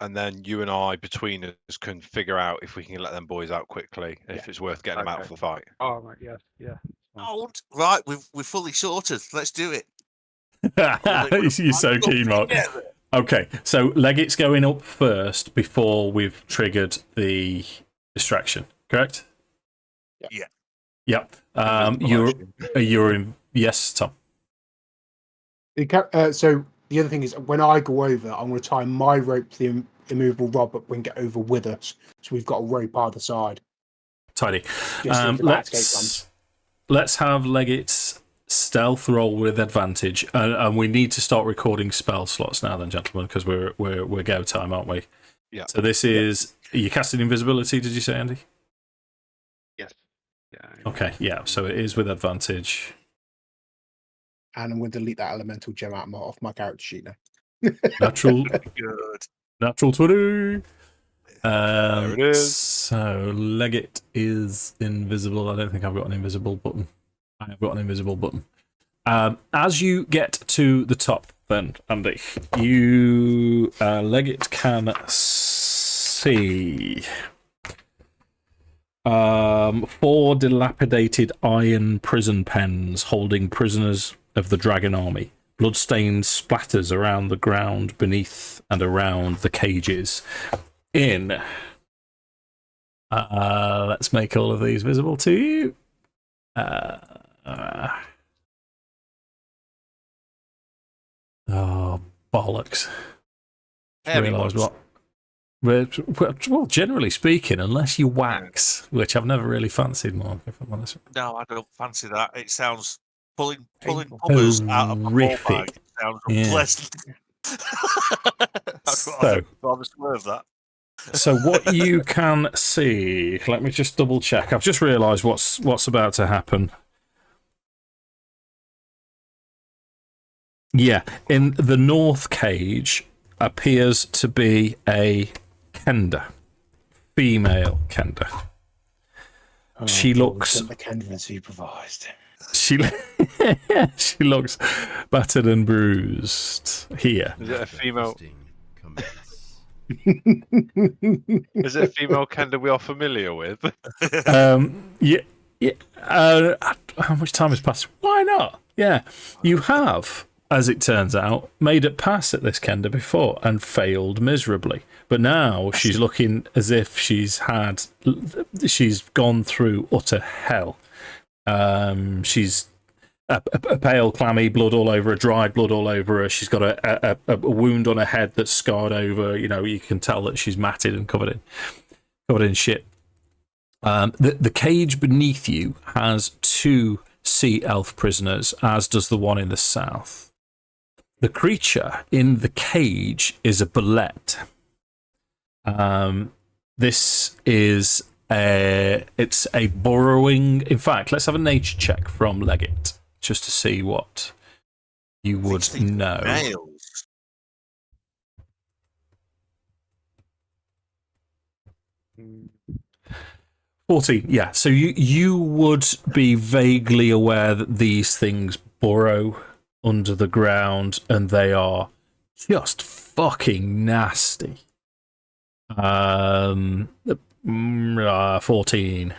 and then you and I between us can figure out if we can let them boys out quickly, if it's worth getting them out for the fight. Oh right, yes, yeah. Right, we're fully sorted. Let's do it. You're so keen, Mark. Okay, so Leggit's going up first before we've triggered the distraction, correct? Yeah. Yep. You're in. Yes, Tom. So the other thing is, when I go over, I'm going to tie my rope to the immovable rod, but bring it over with us, so we've got a rope either side. Tidy. Let's have Leggit's stealth roll with advantage, and we need to start recording spell slots now, then, gentlemen, because we're go time, aren't we? Yeah. So this is. Are you casting invisibility? Did you say, Andy? Yes. Yeah. Okay. Yeah. So it is with advantage. And I'm going to delete that elemental gem off my character sheet now. Natural. Good. Natural 20. There it is. So Leggit is invisible. I don't think I've got an invisible button. I have got an invisible button. As you get to the top, then, Andy, you Leggit can see 4 dilapidated iron prison pens holding prisoners of the dragon army. Bloodstained splatters around the ground beneath and around the cages. Let's make all of these visible to you. Oh, bollocks. Realise what? Well, generally speaking, unless you wax, which I've never really fancied, Mark, if I'm honest. No, I don't fancy that. It sounds pulling Painful. pummers out of a ball Horrific. bag. It sounds unpleasant. I'd rather swerve that. So what you can see, let me just double check. I've just realised what's about to happen. Yeah, in the north cage appears to be a Kender, female Kender. She looks. The Kender supervised. She looks battered and bruised. Here. Is it a female? Is it a female Kender we are familiar with? Yeah. How much time has passed? Why not? Yeah, you have, as it turns out, made it pass at this Kender before and failed miserably. But now she's looking as if she's gone through utter hell. She's a pale, clammy, blood all over her, dried blood all over her. She's got a wound on her head that's scarred over. You know, you can tell that she's matted and covered in shit. The cage beneath you has 2 sea elf prisoners, as does the one in the south. The creature in the cage is a bullet. This is it's a burrowing. In fact, let's have a nature check from Leggit just to see what you would know. Nails. Mm. 14, yeah. So you would be vaguely aware that these things burrow under the ground and they are just fucking nasty. 14.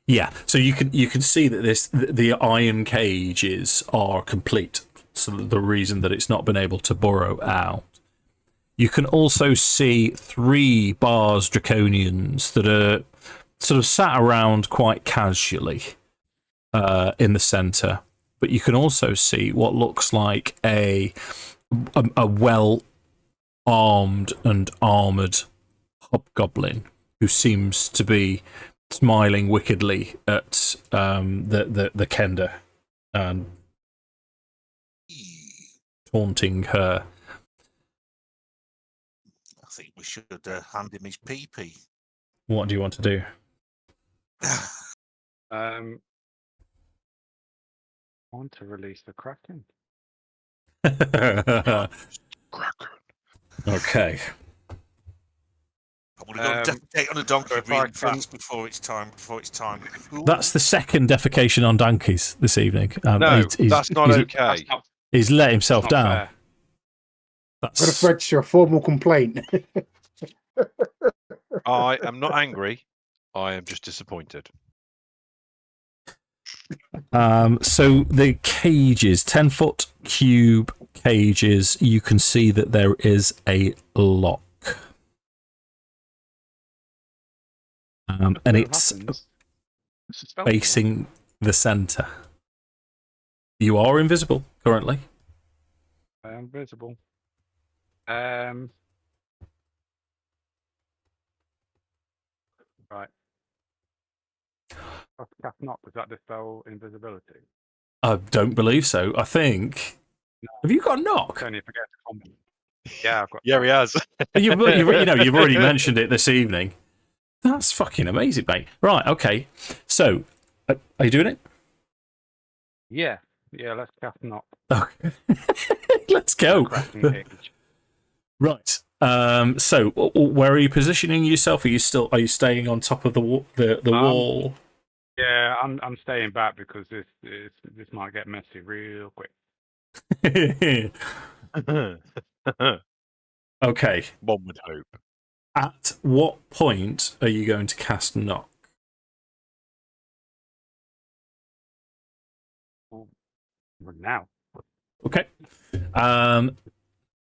Yeah, so you can see that the iron cages are complete. So the reason that it's not been able to burrow out. You can also see 3 bars draconians that are sort of sat around quite casually in the centre. But you can also see what looks like a well armed and armoured hobgoblin who seems to be smiling wickedly at the Kender and taunting her. I think we should hand him his pee-pee. What do you want to do? I want to release the Kraken. Okay. I want to go take on a donkey if really I can- fast before it's time. That's the second defecation on donkeys this evening. No, that's not okay. He's let himself That's not down. fair. Got to That's register a formal complaint. I am not angry. I am just disappointed. So the cages, 10-foot cube cages, you can see that there is a lock. And it's facing the centre. You are invisible currently. I am visible. Right. Cast knock, does that dispel invisibility? I don't believe so. I think. Have you got a knock? Only if I get to combat. Yeah, I've got. Yeah, he has. You've already mentioned it this evening. That's fucking amazing, mate. Right, okay. So, are you doing it? Yeah, let's cast knock. Okay. Let's go. Crafting cage. Right. So, where are you positioning yourself? Are you staying on top of the wall? Yeah, I'm staying back because this might get messy real quick. Okay. One would hope. At what point are you going to cast knock? Now. Okay.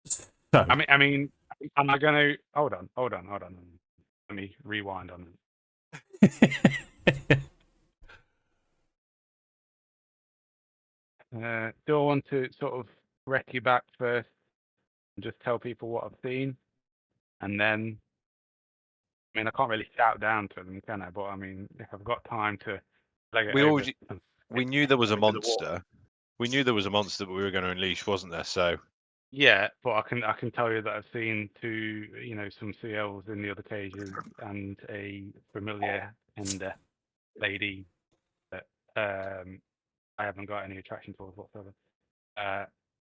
So. I mean, am I going to hold on? Let me rewind on it. Do I want to sort of wreck you back first and just tell people what I've seen? And then, I mean, I can't really shout down to them, can I? But I mean, if I've got time to leg it we knew there was a monster. We knew there was a monster that we were going to unleash, wasn't there? So yeah, but I can tell you that I've seen some CLs in the other cages and a familiar Kender lady that I haven't got any attraction towards whatsoever.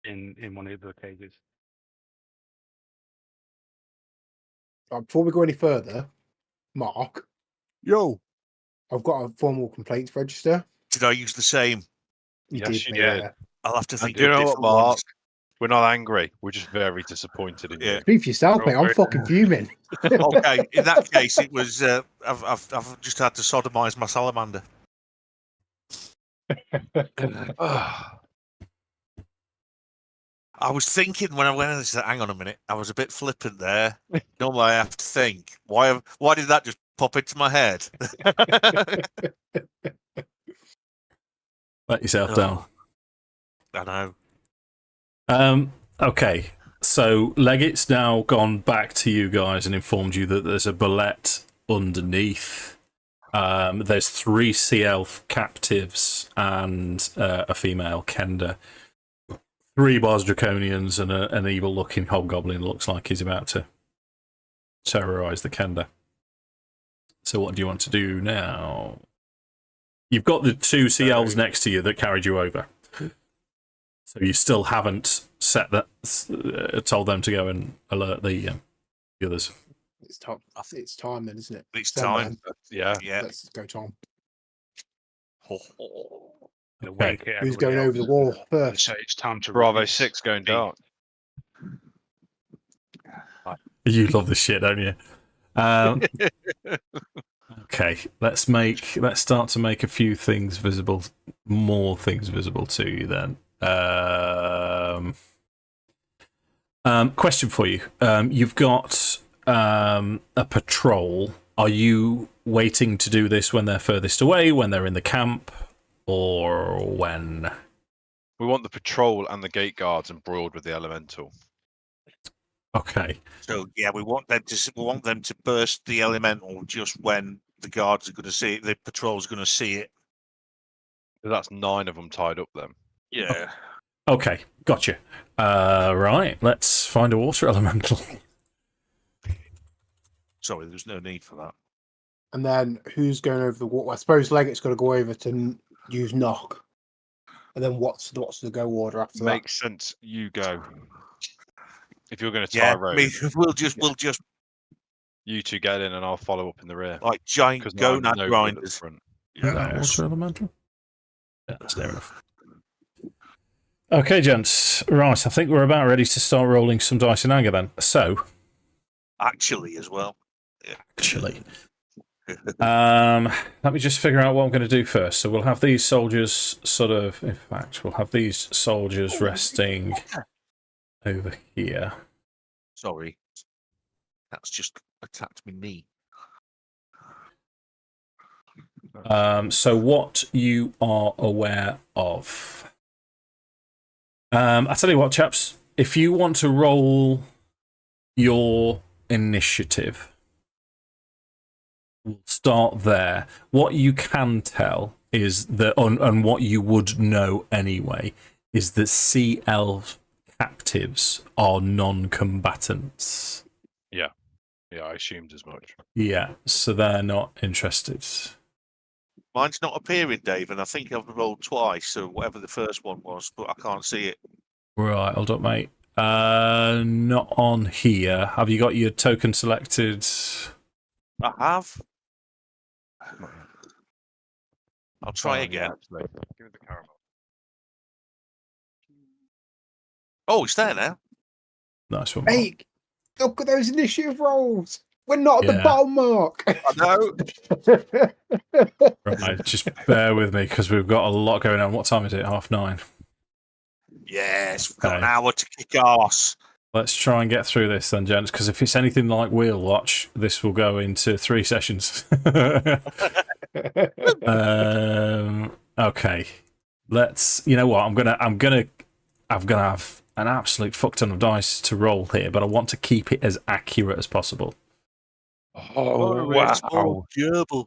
In one of the other cages. Before we go any further, Mark. Yo. I've got a formal complaints register. Did I use the same? Yes, you mate, did. yeah. I'll have to think. Do you of know what, different Mark? ones. We're not angry. We're just very disappointed in you. Speak for yourself, mate. I'm fucking fuming. Okay, in that case, it was. I've just had to sodomise my salamander. I was thinking when I went in, I said, hang on a minute, I was a bit flippant there. Normally I have to think. Why did that just pop into my head? Let yourself down. I know. Okay. So Leggit's now gone back to you guys and informed you that there's a bullet underneath. There's 3 sea elf captives and a female Kender. 3 Bars Draconians and an evil-looking hobgoblin looks like he's about to terrorise the Kender. So what do you want to do now? You've got the 2 sea elves next to you that carried you over. So you still haven't told them to go and alert the others. It's time. It's time then, isn't it? It's time. Yeah. Let's go, Tom. Okay. Who's going over the wall first? So it's time to Bravo release 6 going dark. You love this shit, don't you? Okay, let's start to make a few things visible, more things visible to you then. Question for you. You've got a patrol. Are you waiting to do this when they're furthest away, when they're in the camp, or when? We want the patrol and the gate guards embroiled with the elemental. Okay. So yeah, we want them to burst the elemental just when the guards are going to see it. The patrol's going to see it. So that's 9 of them tied up then. Yeah. Okay, gotcha. Right, let's find a water elemental. Sorry, there's no need for that. And then who's going over the wall? I suppose Leggett's got to go over to use knock. And then what's the go order after that? Makes sense. You go. If you're going to tie road, we'll just you 2 get in and I'll follow up in the rear. like giant gonad grinders. Yeah, water elemental. Yeah, that's fair enough. Okay, gents. Right, I think we're about ready to start rolling some dice in anger then. So, Actually, as well. Yeah. actually, Let me just figure out what I'm going to do first. So we'll have these soldiers sort of. In fact, we'll have these soldiers resting over here. Sorry. That's just attacked me knee. So what you are aware of? I tell you what, chaps. If you want to roll your initiative, we'll start there. What you can tell is that, and what you would know anyway, is that sea elf captives are non-combatants. Yeah, I assumed as much. Yeah, so they're not interested. Mine's not appearing, Dave, and I think I've rolled twice, or whatever the first one was, but I can't see it. Right, hold up, mate. Not on here. Have you got your token selected? I have. I'll try again. Actually. Give me the caramel. Oh, it's there now. Nice one. Mark. Hey, look at those initiative rolls. We're not at the Yeah. bottom mark. I know. Right, just bear with me because we've got a lot going on. What time is it? 9:30. Yes, we've got an Okay. hour to kick ass. Let's try and get through this then, gents, because if it's anything like Wheel Watch, this will go into 3 sessions. Okay. Let's. You know what? I'm gonna have an absolute fuck ton of dice to roll here, but I want to keep it as accurate as possible. Oh, It's wow. more gerbil.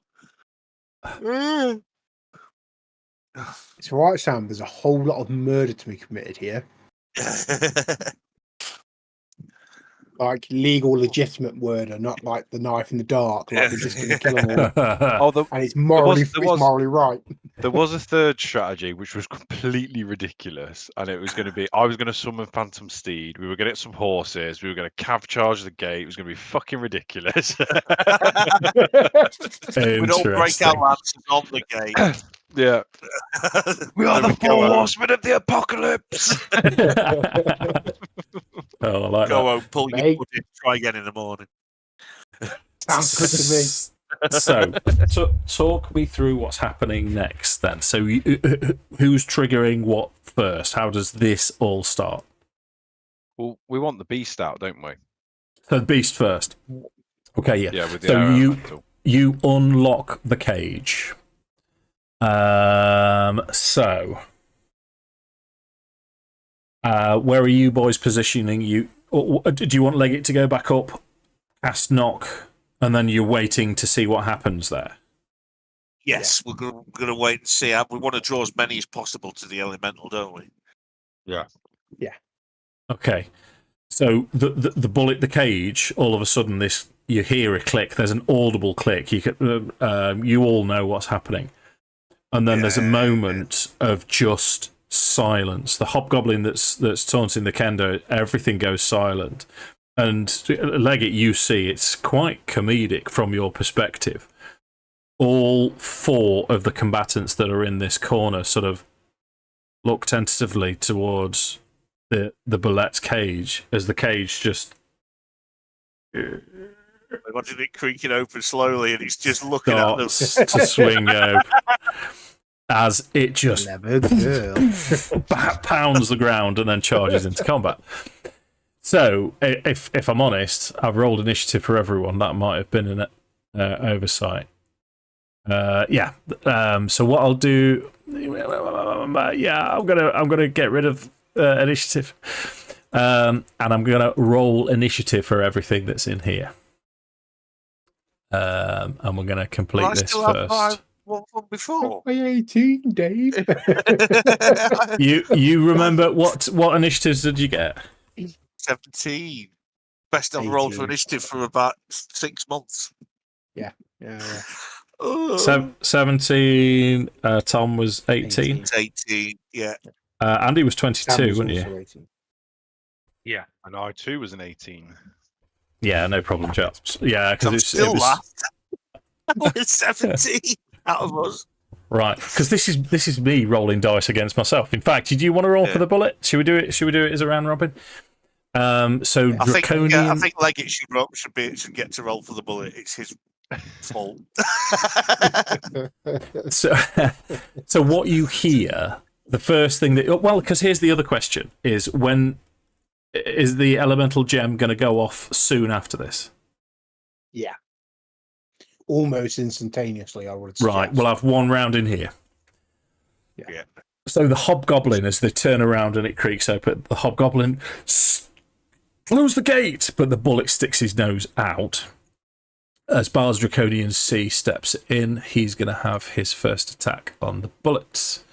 It's all right, Sam. There's a whole lot of murder to be committed here. Like legal, legitimate murder, not like the knife in the dark. Like we're just going to kill them all. Oh, And it's morally, there was- it's morally right. there was a third strategy which was completely ridiculous, and it was going to be I was going to summon Phantom Steed. We were going to get some horses. We were going to cav charge the gate. It was going to be fucking ridiculous. We don't break our lances on the gate. Yeah, we are There the we go, four horsemen of the apocalypse. Oh, I like Go that. home, pull your Mate. pudding, try again in the morning. Sounds good to me. So, talk me through what's happening next then. So, who's triggering what first? How does this all start? Well, we want the beast out, don't we? So, the beast first. Okay, yeah. Yeah, with the So arrow you- mantle. You unlock the cage. Where are you boys positioning? Do you want Leggit to go back up, cast knock, and then you're waiting to see what happens there? Yes, we're going to wait and see. We want to draw as many as possible to the elemental, don't we? Okay. So the bullet, the cage, all of a sudden you hear a click. There's an audible click. You all know what's happening, and then there's a moment of just silence. The hobgoblin that's taunting the Kender, everything goes silent. And Leggit, you see, it's quite comedic from your perspective. All 4 of the combatants that are in this corner sort of look tentatively towards the bullet's cage as the cage just Imagine it creaking open slowly, and he's just looking at them. starts to swing out as it just Clever girl. pounds the ground and then charges into combat. So, if I'm honest, I've rolled initiative for everyone. That might have been an oversight. Yeah. So what I'll do, I'm gonna get rid of initiative, and I'm gonna roll initiative for everything that's in here. And we're gonna complete Well, I this still have first. one from before. My 18, Dave. You remember what initiatives did you get? 17. Best I've rolled for 18. initiative for about 6 months. Yeah. Oh. 17. Tom was 18. It's 18, yeah. Andy was 22, Sam was wasn't you? also 18. Yeah. And I too was an 18. Yeah, no problem, chaps. Yeah, I'm because still laughed. We're 17 out of us. right. Because this is me rolling dice against myself. In fact, do you want to roll for the bullet? Should we do it? Should we do it as a round robin? So I think draconian. Leggit should get to roll for the bullet. It's his Full. So what you hear, the first thing that... Well, because here's the other question, is when... Is the elemental gem going to go off soon after this? Yeah. Almost instantaneously, I would suggest. Right, we'll have one round in here. Yeah. So the hobgoblin, as they turn around and it creaks open, the hobgoblin close the gate, but the bullet sticks his nose out. As Bars Draconian C steps in, he's going to have his first attack on the bullets.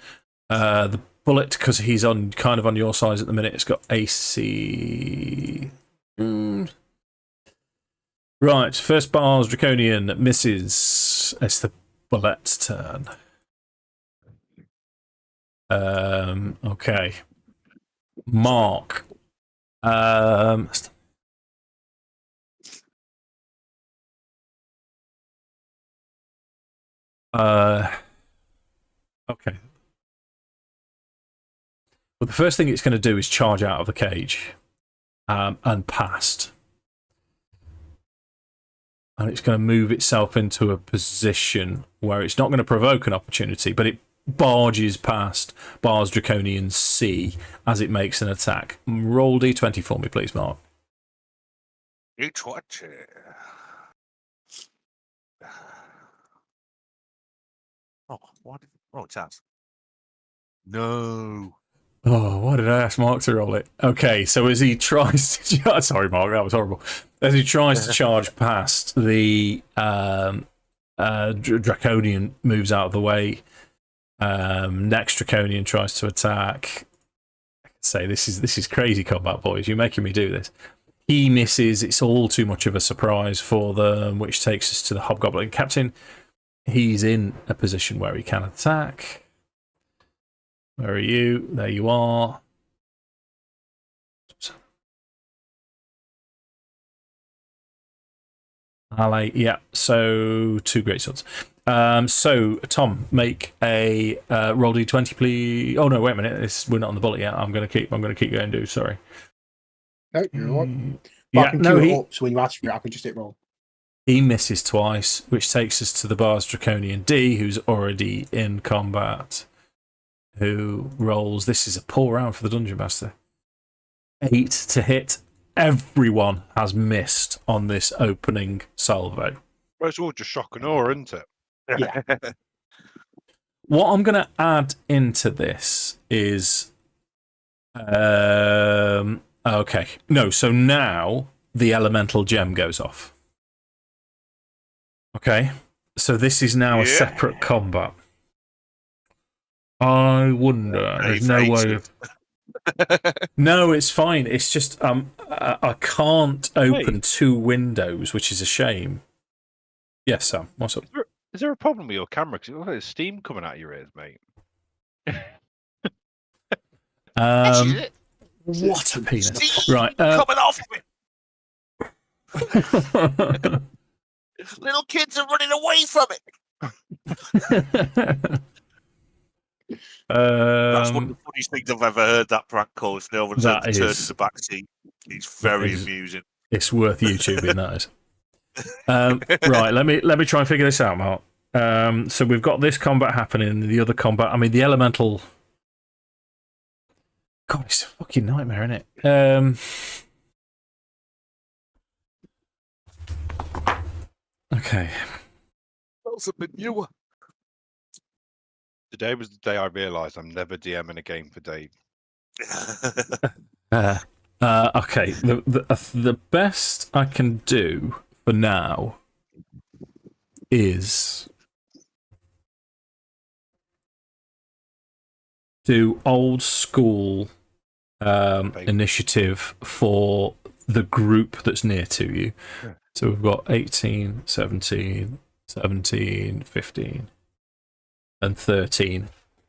The bullet, because he's on kind of on your size at the minute, it's got AC. Right, first Bars Draconian misses. It's the bullet's turn. Okay. Mark. Okay. Well, the first thing it's going to do is charge out of the cage and past. And it's going to move itself into a position where it's not going to provoke an opportunity, but it barges past Bars Draconian C as it makes an attack. Roll D20 for me, please, Mark. D20. Oh, what? Oh, it's us. No. Oh, why did I ask Mark to roll it? Okay, so as he tries to... Sorry, Mark, that was horrible. As he tries to charge past, the Draconian moves out of the way. Next Draconian tries to attack. I can say this is crazy combat, boys. You're making me do this. He misses. It's all too much of a surprise for them, which takes us to the Hobgoblin Captain. He's in a position where he can attack. Where are you? There you are. Alley, yeah. So 2 great swords. So Tom, make a roll d20, please. Oh no, wait a minute. We're not on the bullet yet. I'm gonna keep going. Do sorry. No, you're right. Yeah, I can queue it up, so when you ask for it, I can just hit roll. He misses twice, which takes us to the Bars Draconian D, who's already in combat. Who rolls? This is a poor round for the Dungeon Master. 8 to hit. Everyone has missed on this opening salvo. Well, it's all just shock and awe, isn't it? Yeah. What I'm going to add into this is... okay. No, so now the elemental gem goes off. Okay. So this is now a separate combat. I wonder. There's no way of... No, it's fine. It's just I can't open 2 windows, which is a shame. Yes, Sam. What's up? Is there a problem with your camera? Because it looks like there's steam coming out of your ears, mate. What a penis! Steam Right, coming off it. Little kids are running away from it. That's one of the funniest things I've ever heard. That prank call. If no one's ever turned in the back seat, it's very amusing. It's worth YouTubing. That is. Right, let me try and figure this out, Mark. So we've got this combat happening. The other combat. I mean, the elemental. God, it's a fucking nightmare, isn't it? Okay. That's a bit newer. Today was the day I realised I'm never DMing a game for Dave. Okay. The best I can do for now is do old school initiative for the group that's near to you. Yeah. So we've got 18, 17, 15, and 13.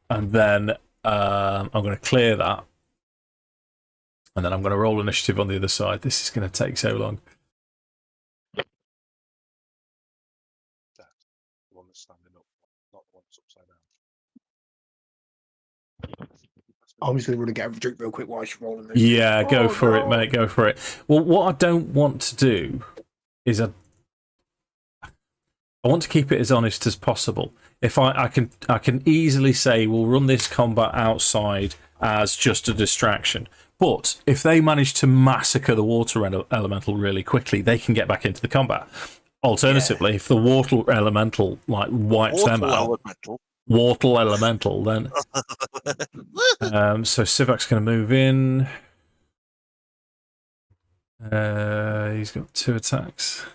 And then I'm going to clear that. And then I'm going to roll initiative on the other side. This is going to take so long. The one that's standing up, not the one that's upside down. I'm just going to run and get a drink real quick while she's rolling this. Yeah, go for it, mate. Go for it. Well, what I don't want to do is I want to keep it as honest as possible. If I can easily say we'll run this combat outside as just a distraction. But if they manage to massacre the water elemental really quickly, they can get back into the combat. Alternatively, if the water elemental like wipes them out, water elemental, then so Sivak's going to move in. He's got 2 attacks.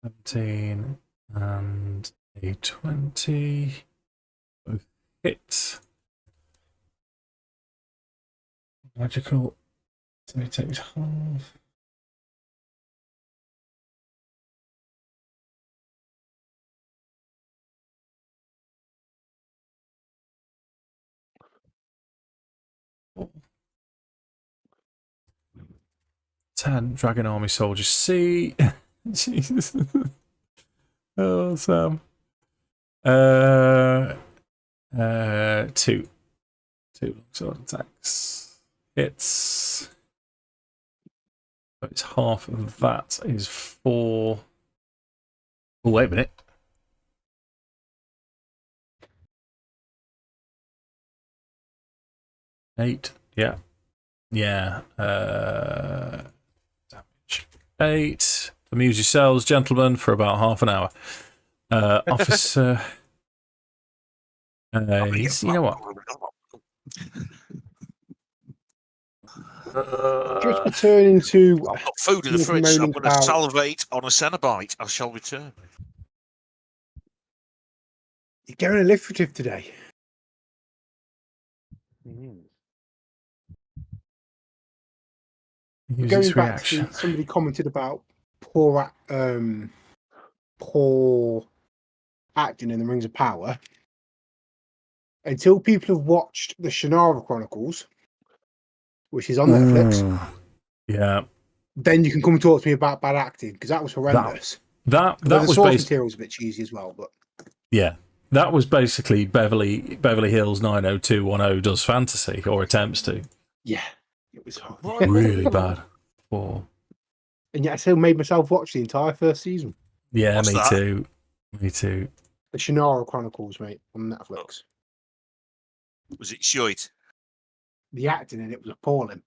17 and a 20. Both hit. Magical. So he takes half. Ten Dragon Army Soldiers C. Jesus. Oh, Sam. 2 longsword attacks. Hits. It's half of that is 4. Oh, wait a minute. Eight. Yeah. Yeah. Damage. 8. Amuse yourselves, gentlemen, for about half an hour. Officer. You know what? Just returning to. I've got food in the fridge. So I'm going to salivate on a Cenobite. I shall return. You're going alliterative today. Going back to somebody commented about poor acting in the Rings of Power. Until people have watched the Shannara Chronicles, which is on Netflix, yeah, then you can come and talk to me about bad acting, because that was horrendous. That the was source material was a bit cheesy as well, but yeah, that was basically Beverly Hills 90210 does fantasy or attempts to. Yeah, it was really bad. And yet I still made myself watch the entire first season. Yeah, me too. Me too. The Shannara Chronicles, mate, on Netflix. Was it shite? The acting in it was appalling.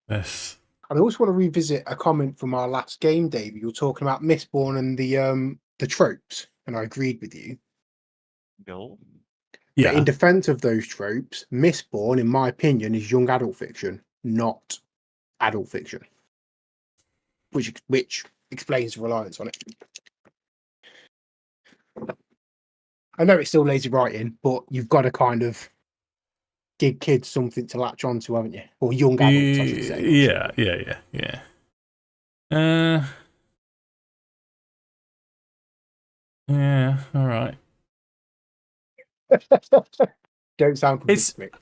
Yes. And I also want to revisit a comment from our last game, Dave. You were talking about Mistborn and the tropes, and I agreed with you. No. Yeah. But in defense of those tropes, Mistborn, in my opinion, is young adult fiction, not adult fiction. Which explains the reliance on it. I know it's still lazy writing, but you've got to kind of give kids something to latch onto, haven't you? Or young adults, I should say. Yeah. Yeah, all right. Don't sound convinced, mate.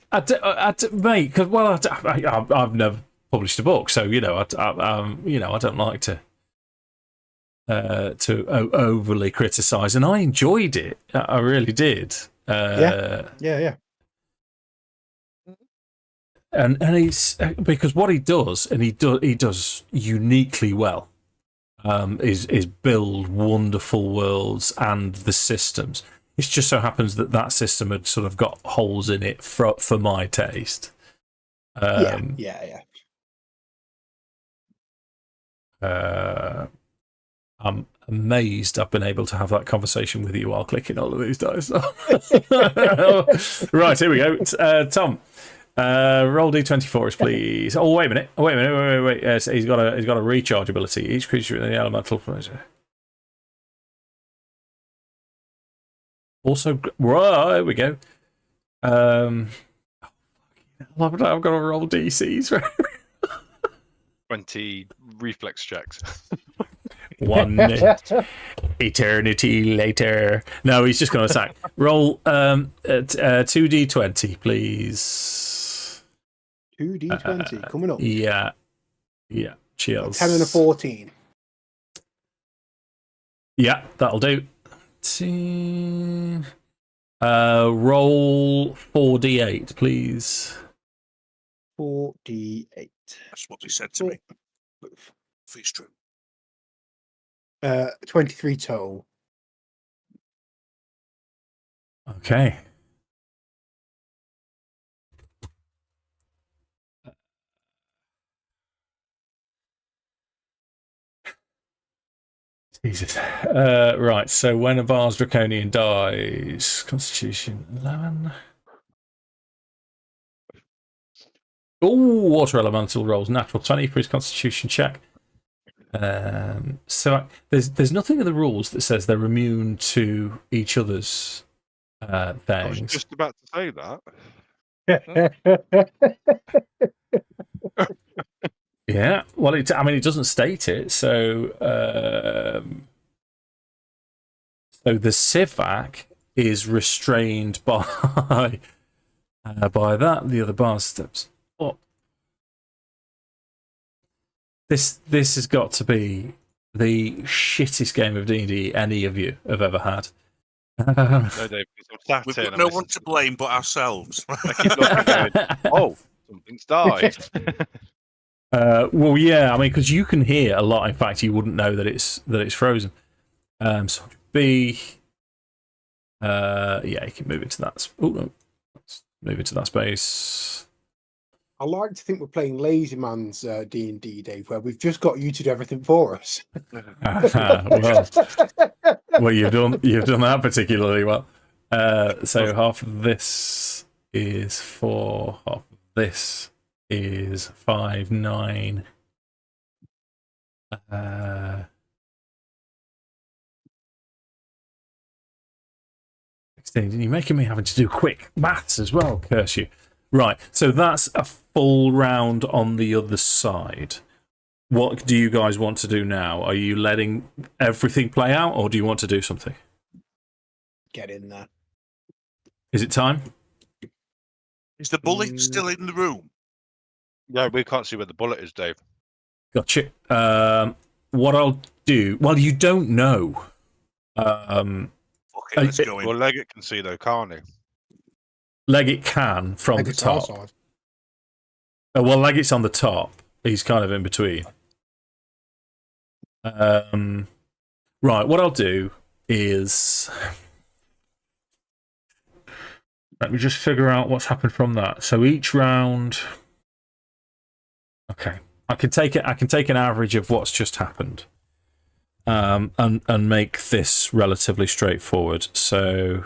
Mate, because I've never published a book, so I don't like to overly criticize, and I enjoyed it. I really did. Yeah. And it's because what he does, and he does uniquely well, is build wonderful worlds and the systems. It just so happens that system had sort of got holes in it for my taste. Yeah. I'm amazed I've been able to have that conversation with you while clicking all of these dice. Right, here we go. Tom, roll d24s, please. Oh, wait a minute. Wait. Yes, he's got a recharge ability. Each creature in the elemental. Also, there we go. I've got to roll DCs. 20 reflex checks. 1 eternity later. No, he's just going to attack. Roll 2d20, please. 2d20 coming up. Yeah. Cheers. 10 and a 14. Yeah, that'll do. Roll 4d8, please. 4d8. That's what he said to me. if it's true. 23 total. Okay. Jesus. Right, so when a Vars Draconian dies, Constitution 11. Oh, Water Elemental rolls natural 20 for his Constitution check. So there's nothing in the rules that says they're immune to each other's things. I was just about to say that. Yeah, well, it doesn't state it. So the Civac is restrained by that. The other bar steps up. This has got to be the shittest game of D&D any of you have ever had. No, Dave, We've got no one to blame but ourselves. I keep looking going, oh, something's died. Well, yeah, I mean, because you can hear a lot. In fact, you wouldn't know that it's frozen. So B, yeah, you can move it to that. Oh no, let's move it to that space. I like to think we're playing Lazy Man's D&D, Dave, where we've just got you to do everything for us. well, you've done that particularly well. So half of this is 4. Half of this is 5, 9. You're making me having to do quick maths as well, curse you. Right, so that's a full round on the other side. What do you guys want to do now? Are you letting everything play out, or do you want to do something? Get in there. Is it time? Is the bullet still in the room? No, we can't see where the bullet is, Dave. Gotcha. What I'll do... Well, you don't know. Okay, let's go in. Well, Leggit can see, though, can't he? Leggit can from the top. Side. Well, Leggit's on the top. He's kind of in between. Right, what I'll do is... Let me just figure out what's happened from that. So each round... Okay. I can take an average of what's just happened. And make this relatively straightforward. So...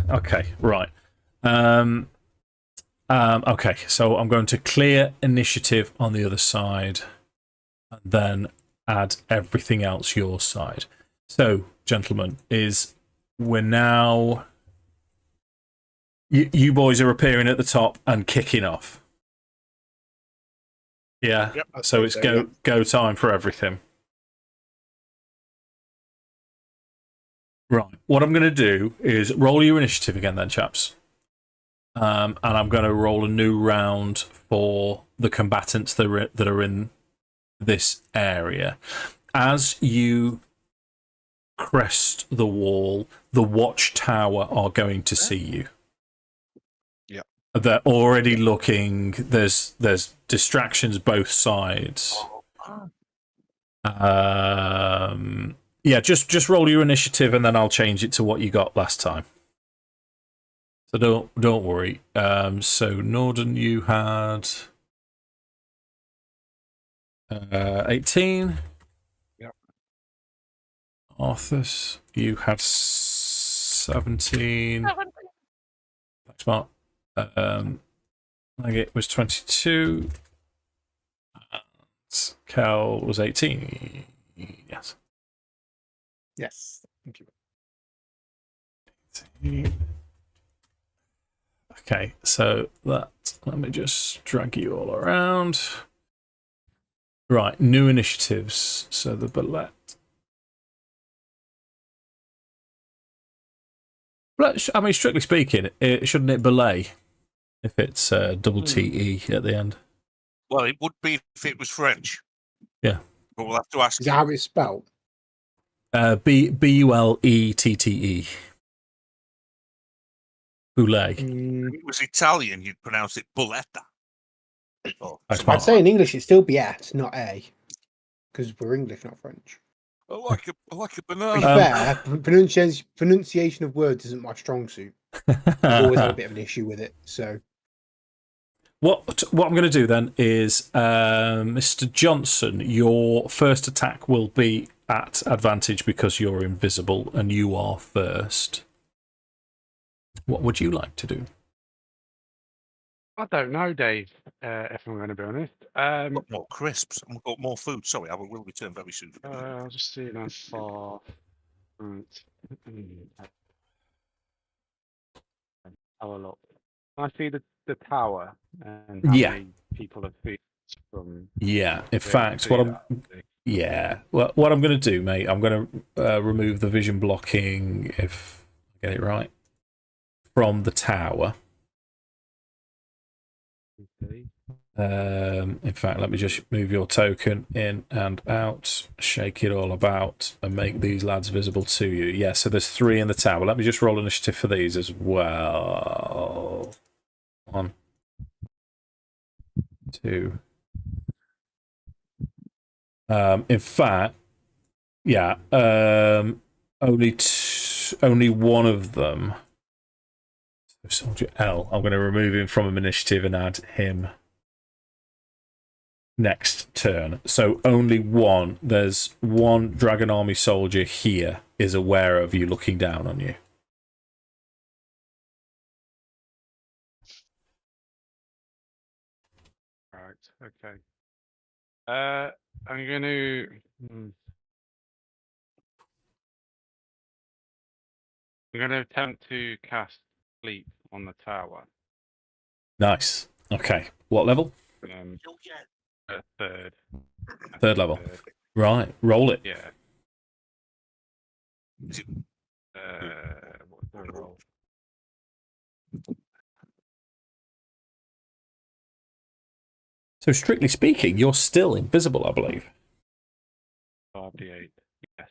Okay, right. Okay, so I'm going to clear initiative on the other side and then add everything else your side. So, gentlemen, we're now... You boys are appearing at the top and kicking off. Yeah, Yep, so it's go time for everything. Right, what I'm going to do is roll your initiative again then, chaps. And I'm going to roll a new round for the combatants that are in this area. As you crest the wall, the watchtower are going to see you. They're already looking. There's distractions both sides. Yeah, just roll your initiative and then I'll change it to what you got last time. So don't worry. So Nordan, you had 18. Yep. Arthas, you had 17. Thanks, Mark. Leggit was 22. And Cal was 18. Yes. Yes. Thank you. 18. Okay, so let me just drag you all around. Right, new initiatives. So the bullet. I mean, strictly speaking, shouldn't it belay if it's double TE at the end? Well, it would be if it was French. Yeah. But we'll have to ask. Is that how it's spelled? Bullette. Boulet. If it was Italian, you'd pronounce it bulletta. Or That's something I'd say in English it'd still be S, not A, because we're English, not French. I like a To be banana. fair, pronunciation of words isn't my strong suit. I've always had a bit of an issue with it. So What I'm going to do then is, Mr. Johnson, your first attack will be at advantage because you're invisible and you are first. What would you like to do? I don't know, Dave. If I'm going to be honest, Got more crisps. I've got more food. Sorry, I will return very soon. I'll just see how far. Right. Have a look. I see the tower and how many people have seen from. Yeah, in fact, what I'm going to do, mate, I'm going to remove the vision blocking, if I get it right, from the tower. Okay. In fact, let me just move your token in and out, shake it all about, and make these lads visible to you. Yeah, so there's 3 in the tower. Let me just roll initiative for these as well. 1, 2. In fact, yeah, only one of them. Soldier L. I'm going to remove him from initiative and add him next turn. So only one. There's one Dragon Army soldier here is aware of you looking down on you. Right. Okay. I'm going to. I'm going to attempt to cast sleep on the tower. Nice. Okay. What level? Third. Third level. Right. Roll it. Yeah. What's the roll? So strictly speaking, you're still invisible, I believe. 5d8. Yes.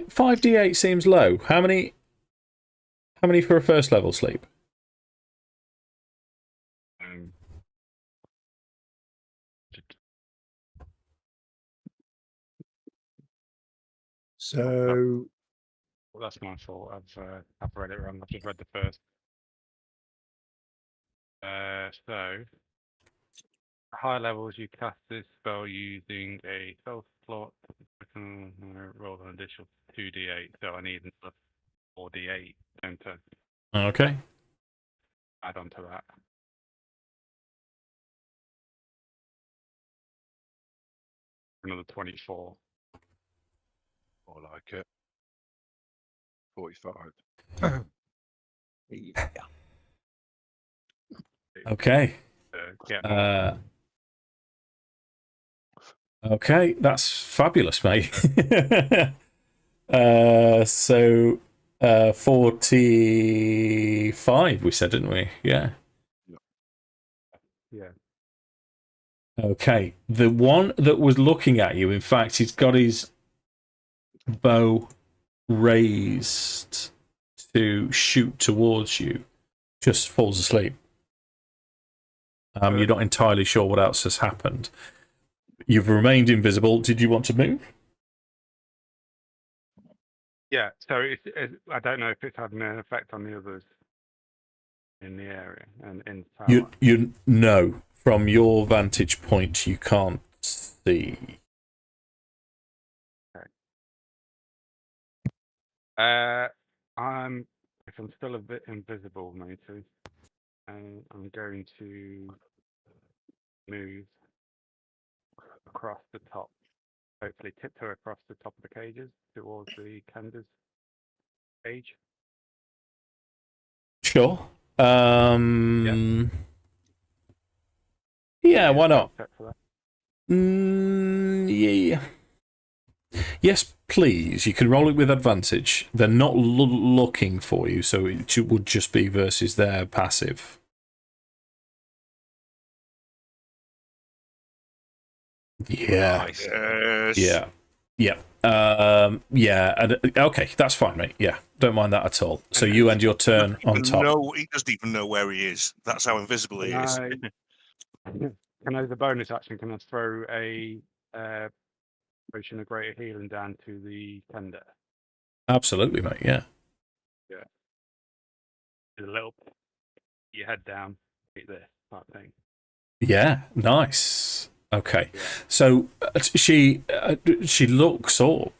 Five d8 seems low. How many for a first level sleep? So Well, that's my fault. I've read it wrong. I've just read the first. So at high levels, you cast this spell using a spell slot. Roll an additional 2d8. So I need another 4d8 then to Okay. add on to that. Another 24. I like it. 45. yeah. Okay. Get Okay, that's fabulous, mate. So 45 we said, didn't we? Yeah. Yeah. Okay. The one that was looking at you, in fact, he's got his bow raised to shoot towards you, just falls asleep. You're not entirely sure what else has happened. You've remained invisible. Did you want to move? Yeah. So I don't know if it's had an effect on the others in the area and in the tower. You know, from your vantage point, you can't see. Okay. If I'm still a bit invisible, matey, and I'm going to move across the top. Hopefully tiptoe across the top of the cages towards the Kender's cage. Sure. Yeah, why not? Check for that. Yeah. Yes, please. You can roll it with advantage. They're not looking for you, so it would just be versus their passive. Yeah. Nice. Yes. Yeah. Okay, that's fine, mate. Yeah, don't mind that at all. So you end your turn on top. No, he doesn't even know where he is. That's how invisible he is. Can I, as a bonus action, can I throw a potion of greater healing down to the Kender? Absolutely, mate. Yeah. Yeah. Just a little, your head down, like this type thing. Yeah. Nice. Okay. So she looks up,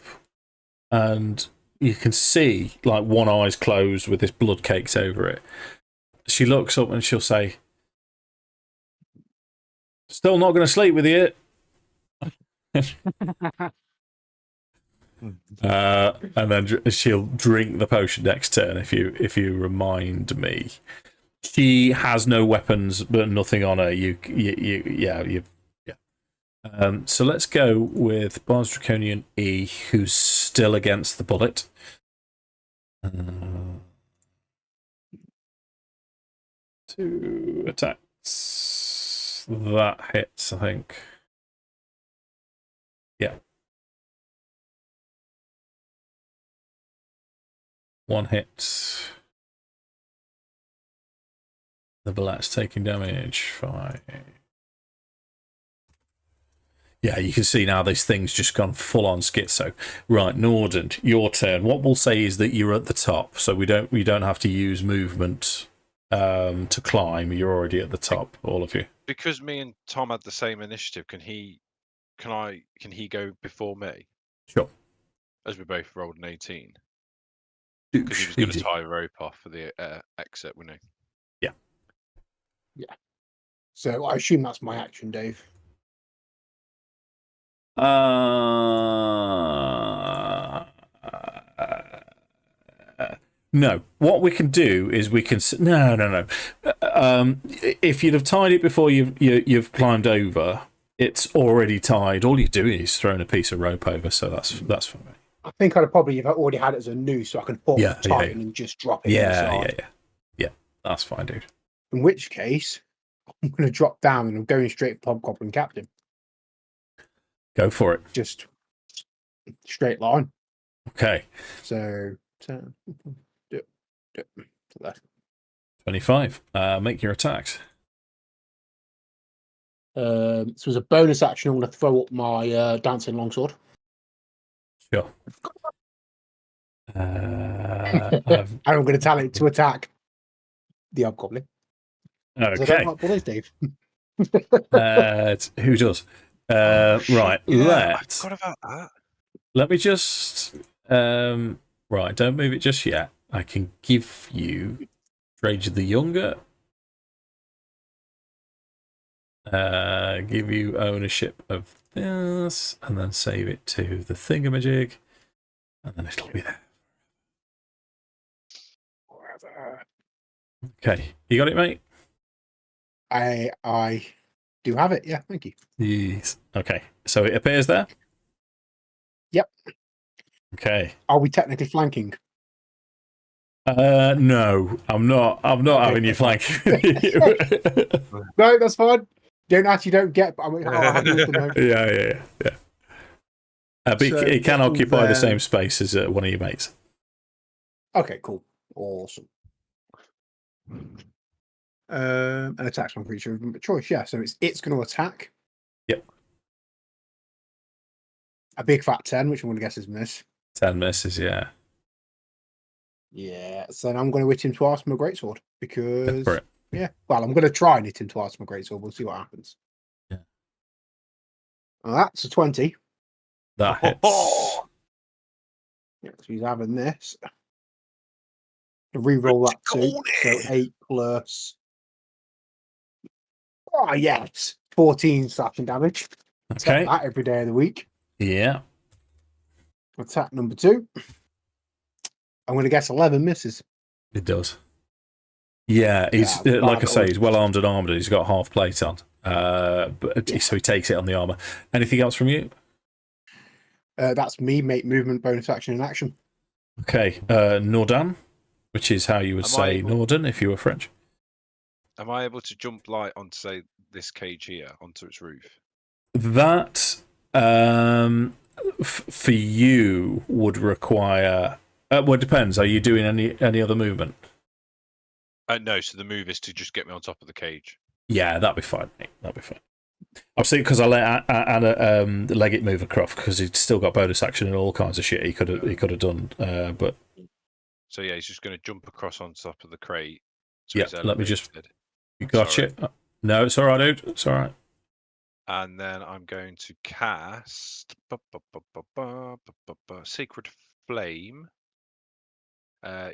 and you can see like one eye's closed with this blood cakes over it. She looks up and she'll say, "Still not going to sleep with you." And then she'll drink the potion next turn if you remind me. She has no weapons, but nothing on her. So let's go with Barnes Draconian E, who's still against the bullet. 2 attacks. That hits, I think. Yeah. 1 hit. The bullet's taking damage. 5. Yeah, you can see now this thing's just gone full on schizo. Right, Nordan, your turn. What we'll say is that you're at the top, so we don't have to use movement to climb. You're already at the top, all of you. Because me and Tom had the same initiative, can he go before me? Sure. As we both rolled an 18. Because he was going to tie a rope off for the exit, wouldn't he? Yeah. Yeah. So I assume that's my action, Dave. No. What we can do is we can no. If you'd have tied it before you've climbed over, it's already tied. All you're doing is throwing a piece of rope over, so that's for me. I think I'd probably have already had it as a noose, so I can pull it tight and just drop it. Yeah. That's fine, dude. In which case, I'm going to drop down and I'm going straight for Hobgoblin Captain. Go for it. Just straight line. Okay. So, 25. Make your attacks. So as a bonus action, I'm going to throw up my dancing longsword. Sure. And I'm going to tell it to attack the Hobgoblin. Okay. I don't like bullies, Dave. Who does? Right. I forgot about that. Let me just. Right. Don't move it just yet. I can give you Rage of the Younger. Give you ownership of this, and then save it to the thingamajig, and then it'll be there. Okay, you got it, mate? I do have it, yeah, thank you. Yes. Okay, so it appears there? Yep. Okay. Are we technically flanking? No, I'm not having you flanking. No, that's fine. Don't get. I mean, Yeah. But So it can getting occupy the there- same space as one of your mates. Okay, cool, awesome. An attack on creature of choice, yeah. So it's going to attack. Yep. A big fat 10, which I'm going to guess is miss. 10 misses, yeah. Yeah. So then I'm going to hit him twice with my greatsword because For it. yeah. Well, I'm going to try and hit him twice with my greatsword. We'll see what happens. Yeah. Well, that's a 20. That hits. Yeah, so he's having this. Re-roll that too. So 8 plus. Oh yes, 14 slashing damage. Okay. Take that every day of the week. Yeah. Attack number 2. I'm going to guess 11 misses. It does. Yeah, he's like I say, he's well armed and armored. He's got half plate on, so he takes it on the armor. Anything else from you? That's me. Make movement, bonus action, and action. Okay, Nordan, which is how you would Am I say able- Norden if you were French. Am I able to jump like onto say this cage here onto its roof? That for you would require. Well, it depends. Are you doing any other movement? No. So the move is to just get me on top of the cage. Yeah, that'd be fine, mate. That'd be fine. I'm saying because I let Leggit move across because he'd still got bonus action and all kinds of shit he could have done. But So yeah, he's just going to jump across on top of the crate. yeah, he's let me just. elevated. You got Sorry. it. No, it's all right, dude. It's all right. And then I'm going to cast Sacred Flame.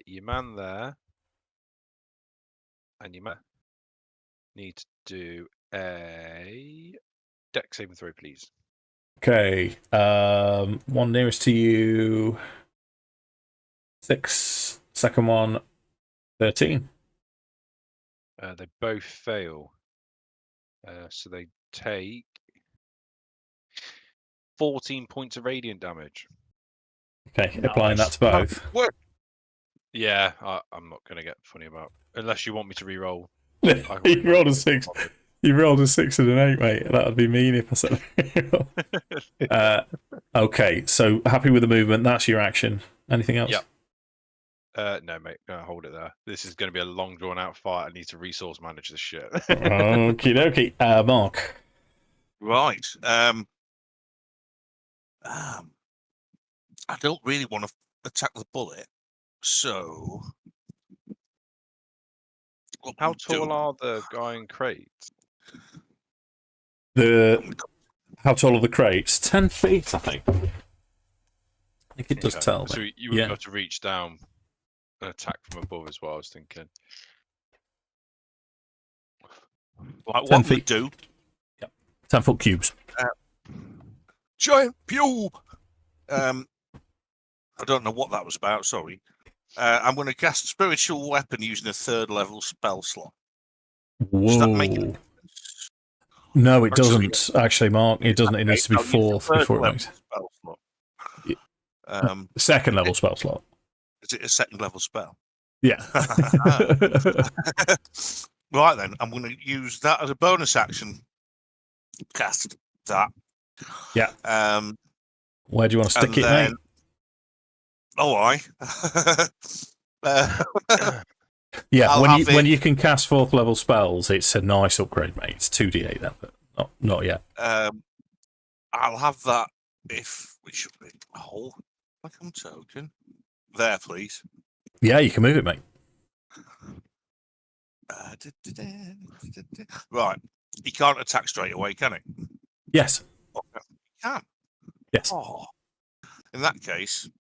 Your man there, and your man need to do a deck saving throw, please. Okay. One nearest to you. 6. Second one. 13. They both fail. So they take 14 points of radiant damage. Okay, applying that to both. Yeah, I'm not going to get funny about unless you want me to re-roll. You rolled a 6. You rolled a 6 and an 8, mate. That would be mean if I said. Okay, so happy with the movement. That's your action. Anything else? Yep. No, mate. Hold it there. This is going to be a long, drawn-out fight. I need to resource manage this shit. Okie dokie. Mark. Right. I don't really want to attack the bullet, so. How tall are the guy in crates? How tall are the crates? 10 feet, I think. I think it does tell me. So you would have to reach down and attack from above as well, I was thinking. Like 10 what we feet. do? Yep. 10-foot cubes. Giant pube! I don't know what that was about, sorry. I'm going to cast Spiritual Weapon using a 3rd level spell slot. Whoa. Does that make it? No, it doesn't, actually, Mark. It doesn't. It needs to be 4th before it makes. Spell slot. Yeah. Second level spell slot. Is it a 2nd level spell? Yeah. Right then, I'm going to use that as a bonus action. Cast that. Yeah. Where do you want to stick it, mate? Oh, yeah, when you can cast 4th level spells, it's a nice upgrade, mate. It's 2d8 then, but not yet. I'll have that if we should be like I'm token. There, please. Yeah, you can move it, mate. Right. He can't attack straight away, can he? Yes. He can. Yes. Oh. In that case,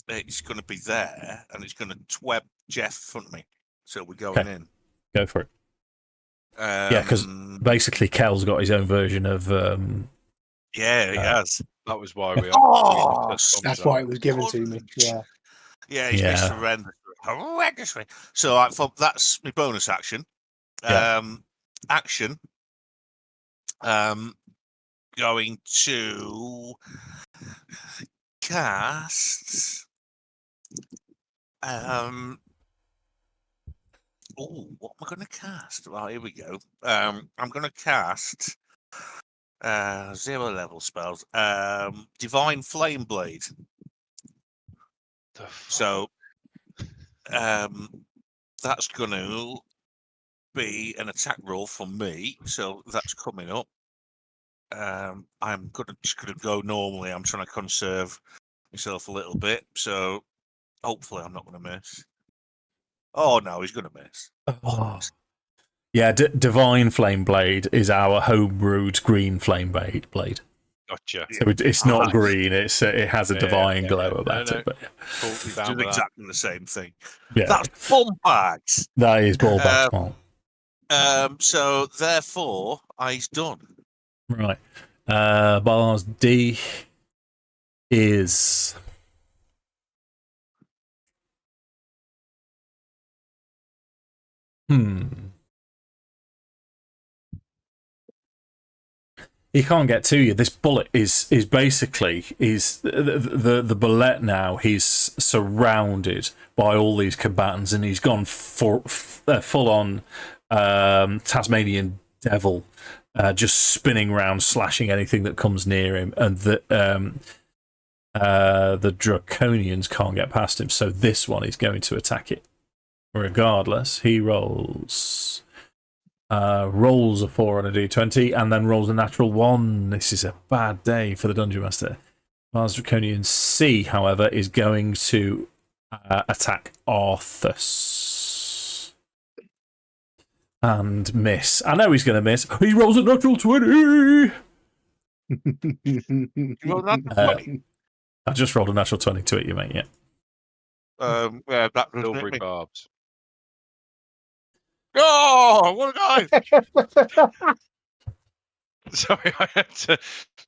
it's going to be there, and it's going to tweb Jeff in front of me. So we're going in. Go for it. Yeah, because basically Kel's got his own version of. Yeah, he has. That was why we. That's why it was given to me. Yeah. Yeah, he's missed horrendously. So that's my bonus action. Action. Going to cast. What am I going to cast? Right, here we go. I'm going to cast 0 level spells. Divine Flame Blade. So that's going to be an attack roll for me. So that's coming up. I'm just going to go normally. I'm trying to conserve myself a little bit. So hopefully I'm not going to miss. Oh, no, he's going to miss. Yeah, Divine Flame Blade is our home-brewed green flame blade. Gotcha. So it's not green. It has a divine glow about it. But it's exactly the same thing. Yeah. That's bum bags. That is ball bags, Mark. So therefore, he's done. Right. Bars D is. He can't get to you. This bullet is basically the bullet now. He's surrounded by all these combatants, and he's gone full on Tasmanian devil, just spinning round, slashing anything that comes near him, and the Draconians can't get past him. So this one is going to attack it regardless. He rolls a 4 on a d20 and then rolls a natural 1. This is a bad day for the Dungeon Master. Mars Draconian C, however, is going to attack Arthas and miss. I know he's going to miss. He rolls a natural 20. You rolled a natural 20? I just rolled a natural 20 to hit you, mate. Yeah. Yeah, that doesn't hit Silvery me. barbs. Oh, what a guy! Sorry, I had to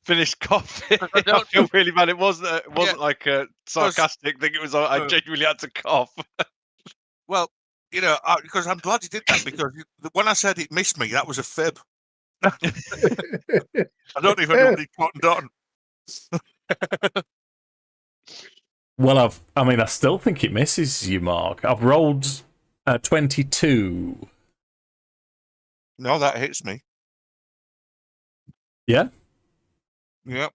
finish coughing. I feel really bad. It wasn't like a sarcastic thing. It was I genuinely had to cough. Well, you know, because I'm glad you did that, because when I said it missed me, that was a fib. I don't even know what he cottoned on. Well, I still think it misses you, Mark. I've rolled 22. No, that hits me. Yeah? Yep.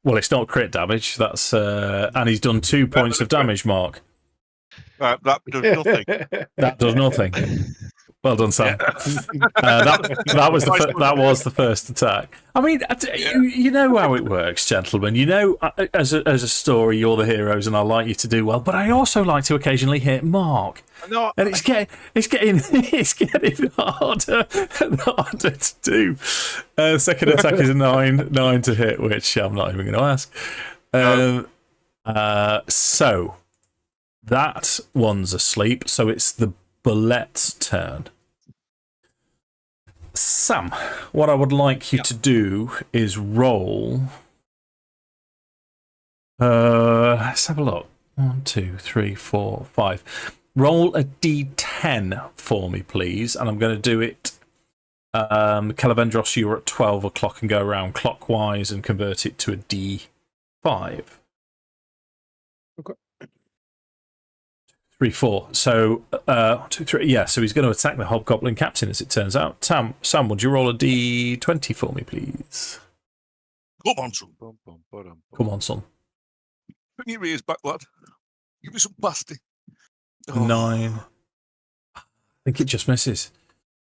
Well, it's not crit damage. That's and he's done 2 points of damage, Mark. That does nothing. That does nothing. Well done, Sam. That was the first attack. I mean, you know how it works, gentlemen. You know, as a story, you're the heroes, and I like you to do well. But I also like to occasionally hit Mark. No, and it's getting harder and harder to do. Second attack is a 9 to hit, which I'm not even going to ask. So that one's asleep. So it's the bullet's turn. Sam, what I would like you to do is roll. Let's have a look. 1, 2, 3, 4, 5. Roll a d10 for me, please. And I'm going to do it. Kelevendros, you're at 12 o'clock and go around clockwise and convert it to a d5. Okay. 3, 4. So, 1, 2, 3. Yeah, so he's going to attack the Hobgoblin Captain, as it turns out. Sam, would you roll a d20 for me, please? Come on, son. Come on, son. Bring your ears back, lad. Give me some pasty. 9. I think it just misses.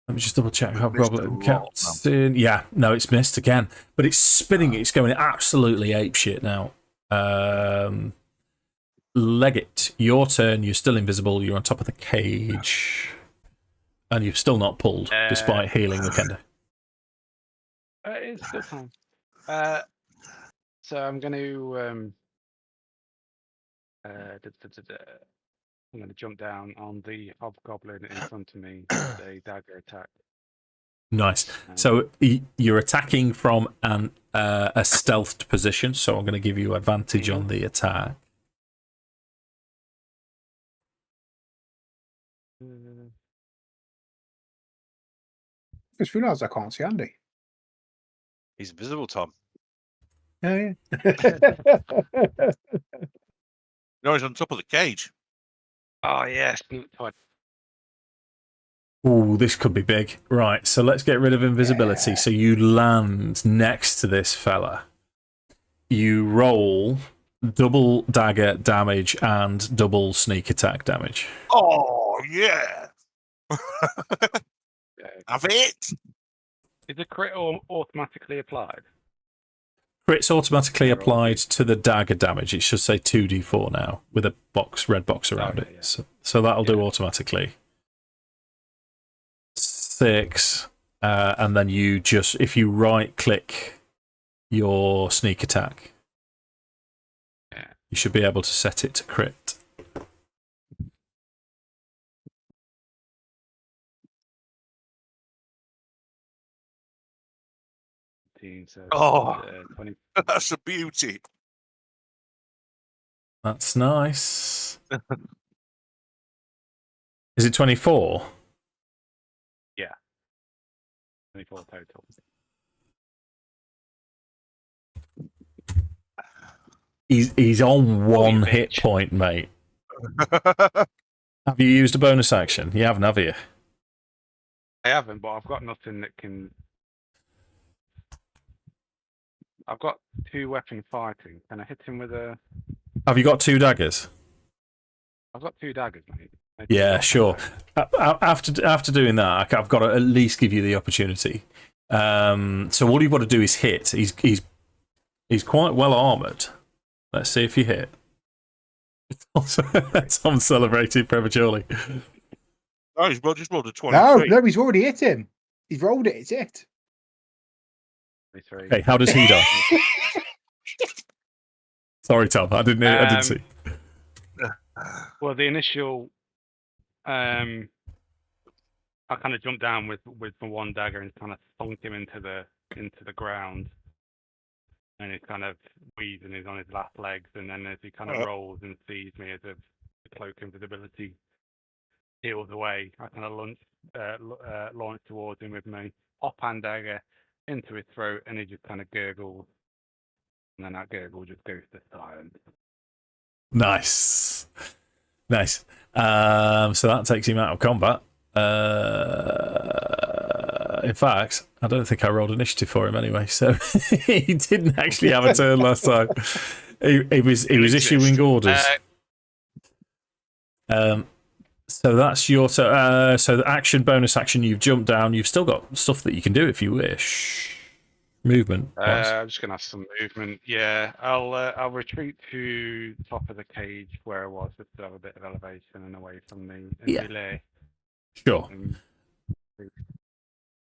Let me just double check. Hobgoblin Captain. Yeah, no, it's missed again. But it's spinning. It's going absolutely apeshit now. Leggit, your turn. You're still invisible. You're on top of the cage. And you've still not pulled, despite healing the Kender. It's still fine. So I'm going to... I'm going to jump down on the hobgoblin in front of me with a dagger attack. Nice. So you're attacking from a stealthed position, so I'm going to give you advantage on the attack. I just realised I can't see Andy. he's invisible, Tom. Yeah. No, he's on top of the cage. Oh, yes. Ooh, this could be big. Right, so let's get rid of invisibility. So you land next to this fella. You roll double dagger damage and double sneak attack damage. Oh, yeah. Have it. Is the crit automatically applied? Crit's automatically applied to the dagger damage. It should say 2d4 now, with a red box around it. Yeah. So that'll do automatically. 6, and then you just, if you right-click your sneak attack, you should be able to set it to crit. So 20. That's a beauty. That's nice. Is it 24? Yeah. 24 total. He's on Oh, one you hit bitch. point, mate. Have you used a bonus action? You haven't, have you? I haven't, but I've got nothing that can. I've got 2 weapon fighting. Can I hit him with a? Have you got 2 daggers? I've got 2 daggers, mate. Yeah, sure. After doing that, I've got to at least give you the opportunity. So all you've got to do is hit. He's quite well armored. Let's see if you hit. Tom celebrated prematurely. Oh, he's just rolled a 23. No, he's already hit him. He's rolled it. It's hit. Okay, how does he die? Sorry, Tom. I didn't see. Well, the initial, I kind of jumped down with the 1 dagger and kind of thunk him into the ground, and he's kind of wheezing. He's on his last legs, and then as he kind of rolls and sees me as the cloak invisibility heals away, I kind of launch towards him with my offhand dagger into his throat, and he just kind of gurgles, and then that gurgle just goes to silence. Nice. So that takes him out of combat. In fact, I don't think I rolled initiative for him anyway, so he didn't actually have a turn last time. He was issuing orders. So that's your so the action, bonus action. You've jumped down. You've still got stuff that you can do if you wish. Movement. I'm just gonna have some movement. Yeah, I'll retreat to the top of the cage where I was, just to have a bit of elevation and away from the melee. Sure.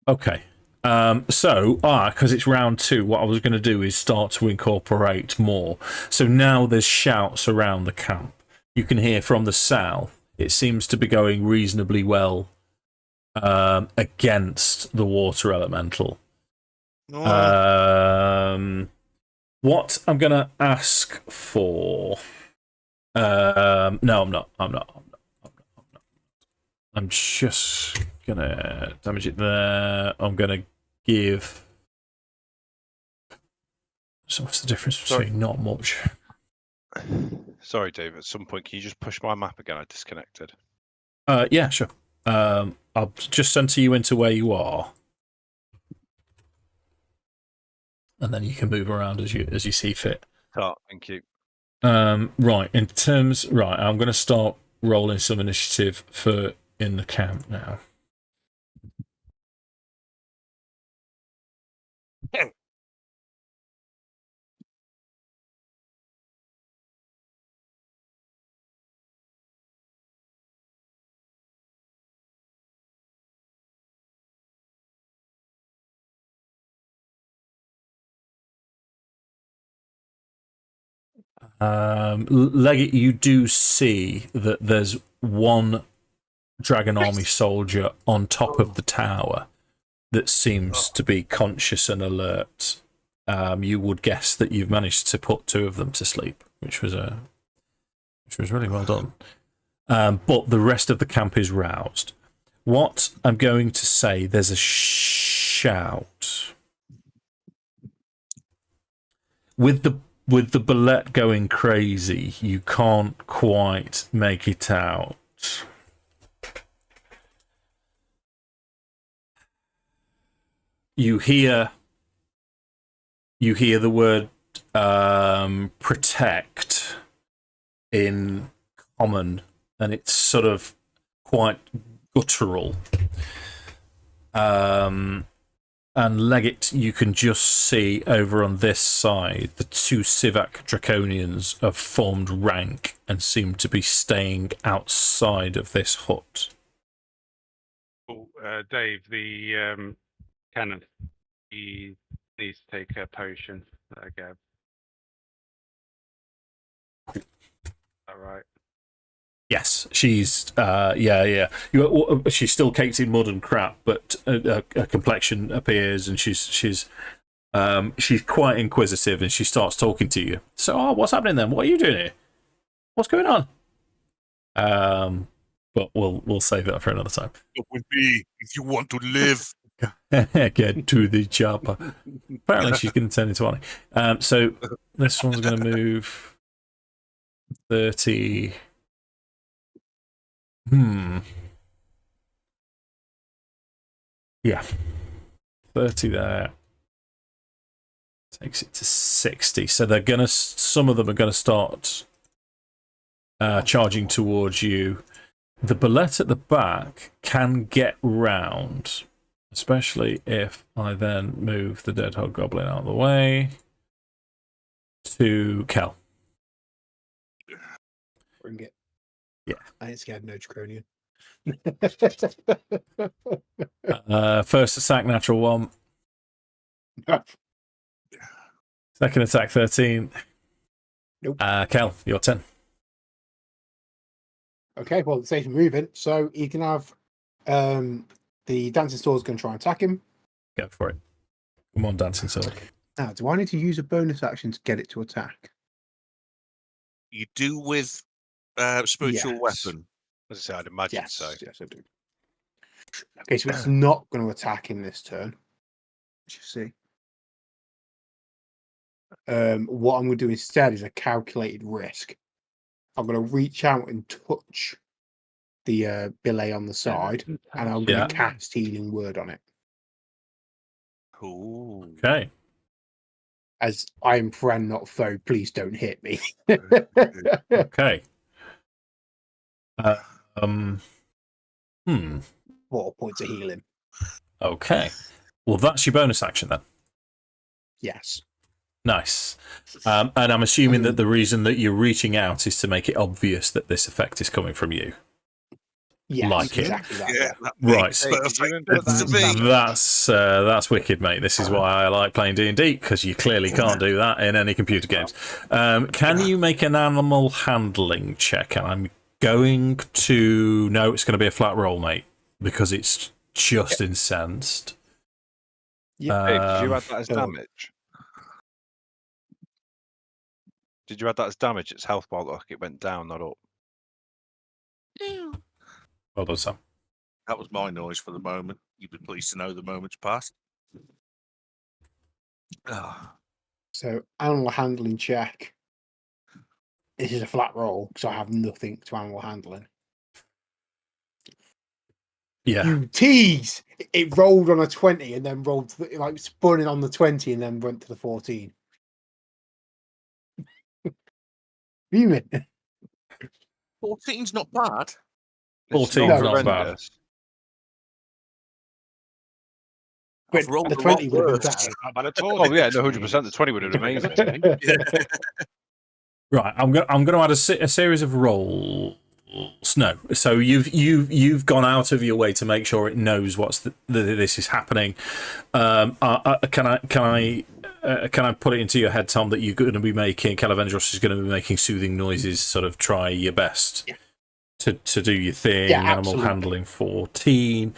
Okay. Because it's round 2, what I was going to do is start to incorporate more. So now there's shouts around the camp. You can hear from the south. It seems to be going reasonably well against the water elemental. What I'm going to ask for... no, I'm not. I'm just going to damage it there. I'm going to give... So what's the difference between not much? Sorry, Dave. At some point, can you just push my map again? I disconnected. Yeah, sure. I'll just center you into where you are. And then you can move around as you see fit. Oh, thank you. Right, I'm going to start rolling some initiative for in the camp now. Leggit, you do see that there's one Dragon Army soldier on top of the tower that seems to be conscious and alert. You would guess that you've managed to put 2 of them to sleep, which was really well done. But the rest of the camp is roused. What I'm going to say, there's a shout. With the bullet going crazy, you can't quite make it out. You hear the word protect in common, and it's sort of quite guttural. And Leggit, you can just see over on this side, the 2 Sivak Draconians have formed rank and seem to be staying outside of this hut. Oh, Dave, the Kenneth, he needs to take a potion that I gave. Is that right? Yes, she's yeah. She's still caked in mud and crap, but her complexion appears, and she's quite inquisitive, and she starts talking to you. So, what's happening then? What are you doing here? What's going on? But we'll save that for another time. It would be if you want to live. Get to the chopper. Apparently, she's going to turn into Annie. So this one's going to move 30. Yeah. 30 there. Takes it to 60. So they're gonna. Some of them are gonna start charging towards you. The bullet at the back can get round, especially if I then move the dead hog goblin out of the way to Kel. Bring it. Yeah. I ain't scared no draconian. First attack, natural 1. Second attack, 13. Nope. Kel, your 10. Okay, well, it saves him moving. So he can have the dancing sword's going to try and attack him. Go for it. Come on, dancing sword. Now, do I need to use a bonus action to get it to attack? You do with spiritual Yes. weapon. As I say, I'd imagine Yes, so. yes, I do. Okay, so it's not going to attack him this turn. Let's just see. What I'm going to do instead is a calculated risk. I'm going to reach out and touch the billet on the side, and I'm going to cast Healing Word on it. Ooh. Okay. As I am friend, not foe, please don't hit me. Okay. 4 points of healing. Okay. Well, that's your bonus action then. Yes. Nice. And I'm assuming that the reason that you're reaching out is to make it obvious that this effect is coming from you. Yes, Like it. exactly that. Yeah, that Right. makes Hey, perfect did you input sense that to me. That's wicked, mate. This is why I like playing D&D, because you clearly can't do that in any computer games. Can you make an animal handling check? And I'm going to... No, it's going to be a flat roll, mate, because it's just incensed. Yeah. Dave, did you add that as oh. damage? Did you add that as damage? Its health bar, like it went down, not up. Well done, Sam. That was my noise for the moment. You'd be pleased to know the moment's passed. So, animal handling check. This is a flat roll, because I have nothing to animal handling. Yeah. You tease! It rolled on a 20 and then rolled, like, spun it on the 20 and then went to the 14. You mean? 14's not bad. 14 not is not bad. horrendous. But I've rolled the a lot 20 would have been worse. better. Oh yeah, no, 100%. The 20 would have been amazing. Right, I'm going to add a series of rolls. No, so you've gone out of your way to make sure it knows this is happening. Can I put it into your head, Tom, that you're going to be making Kelevendros is going to be making soothing noises? Sort of try your best to do your thing. Yeah, Animal absolutely. handling 14.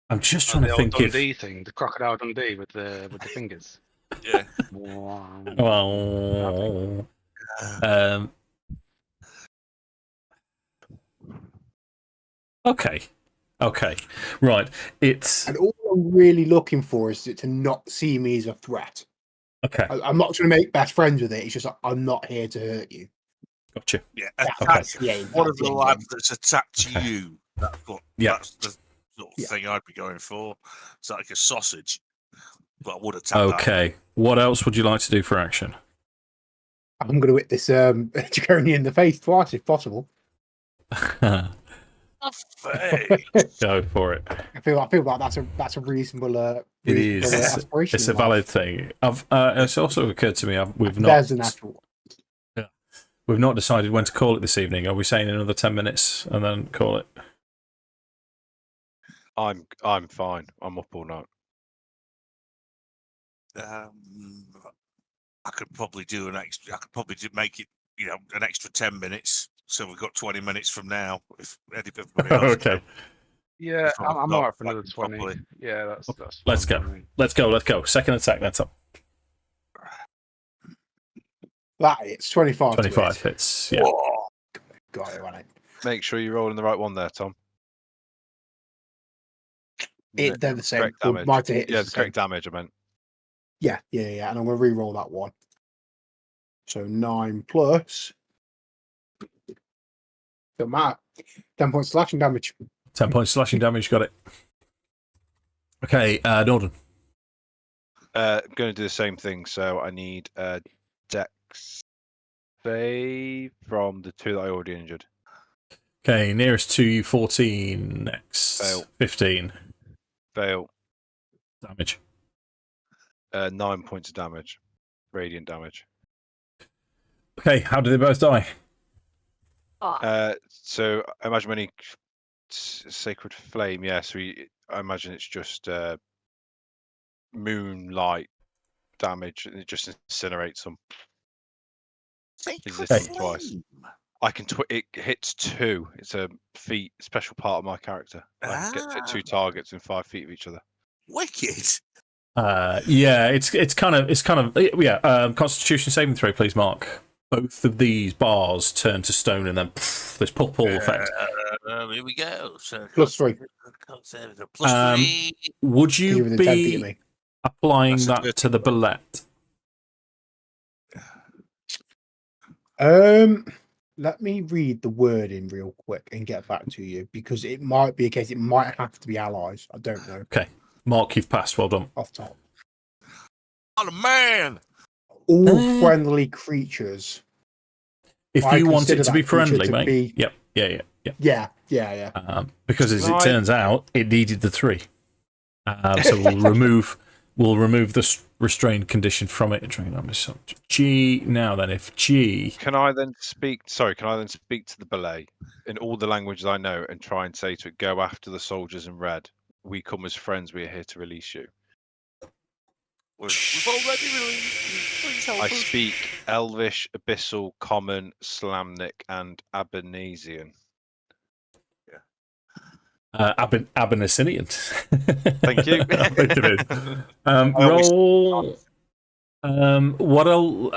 I'm just trying to think if Dundee thing, the crocodile Dundee with the fingers. Yeah. well, okay, right. It's And all I'm really looking for is it to not see me as a threat. okay. I'm not trying to make best friends with it. It's just like, I'm not here to hurt you. Gotcha. Yeah. That's the aim. One of That's the the lads aim. that's attacked Okay. you. That's the sort of thing I'd be going for. It's like a sausage. But I would attack that. Okay. What else would you like to do for action? I'm going to hit this Draconian in the face twice if possible. Go Face. for it. I feel like that's a reasonable. It reasonable is. aspiration It's a in life. valid thing. It's also occurred to me we've There's a not natural. we've not decided when to call it this evening. Are we saying another 10 minutes and then call it? I'm fine. I'm up all night. I could probably do an extra. I could probably make it, an extra 10 minutes. So we've got 20 minutes from now. If everybody else. Okay. Yeah, If I'm I'm not all right for another fucking 20. properly. Yeah, that's Let's fine go. by me. Let's go. Second attack. That's up. It's 25. 25 hits. Yeah. Whoa. Got it, right? Make sure you're rolling the right one there, Tom. They're the same. Correct Well, damage. my to hit is Yeah, the the same. correct damage, I meant. Yeah. And I'm going to re-roll that one. So 9 plus Don't matter. 10 points slashing damage. 10 points slashing damage, got it. Okay, Nordan. I'm going to do the same thing, so I need a dex save from the 2 that I already injured. Okay, nearest to you, 14. Next, Fail. 15. Fail. Damage. 9 points of damage. Radiant damage. Okay, how do they both die? So I imagine when he sacred flame, yes, I imagine it's just moonlight damage, and it just incinerates them. Sacred Hit him twice. I can it hits 2. It's a feat, special part of my character. I can get to 2 targets in 5 feet of each other. Wicked. Yeah, it's kind of Constitution saving throw, please, Mark. Both of these bars turn to stone, and then this purple effect. Here we go. So +3. +3. Would You're you within 10 feet of be me. applying That's a that good to the bullet? Let me read the wording real quick and get back to you, because it might be a case. It might have to be allies. I don't know. Okay, Mark, you've passed. Well done. Off top. Oh man. All friendly creatures. If I you want consider it to be that creature friendly, to mate. be- Yep. Yeah. Because as it Right. turns out, it needed the 3. So we'll remove the restrained condition from it. G. Now then, if G. Can I then speak? Sorry, can I then speak to the belay in all the languages I know and try and say to it, "Go after the soldiers in red. We come as friends. We are here to release you." We've already released you. Please help I us. speak Elvish, Abyssal, Common, Slamnik, and Abernasian. Abenacinian. Thank you. Roll. What else?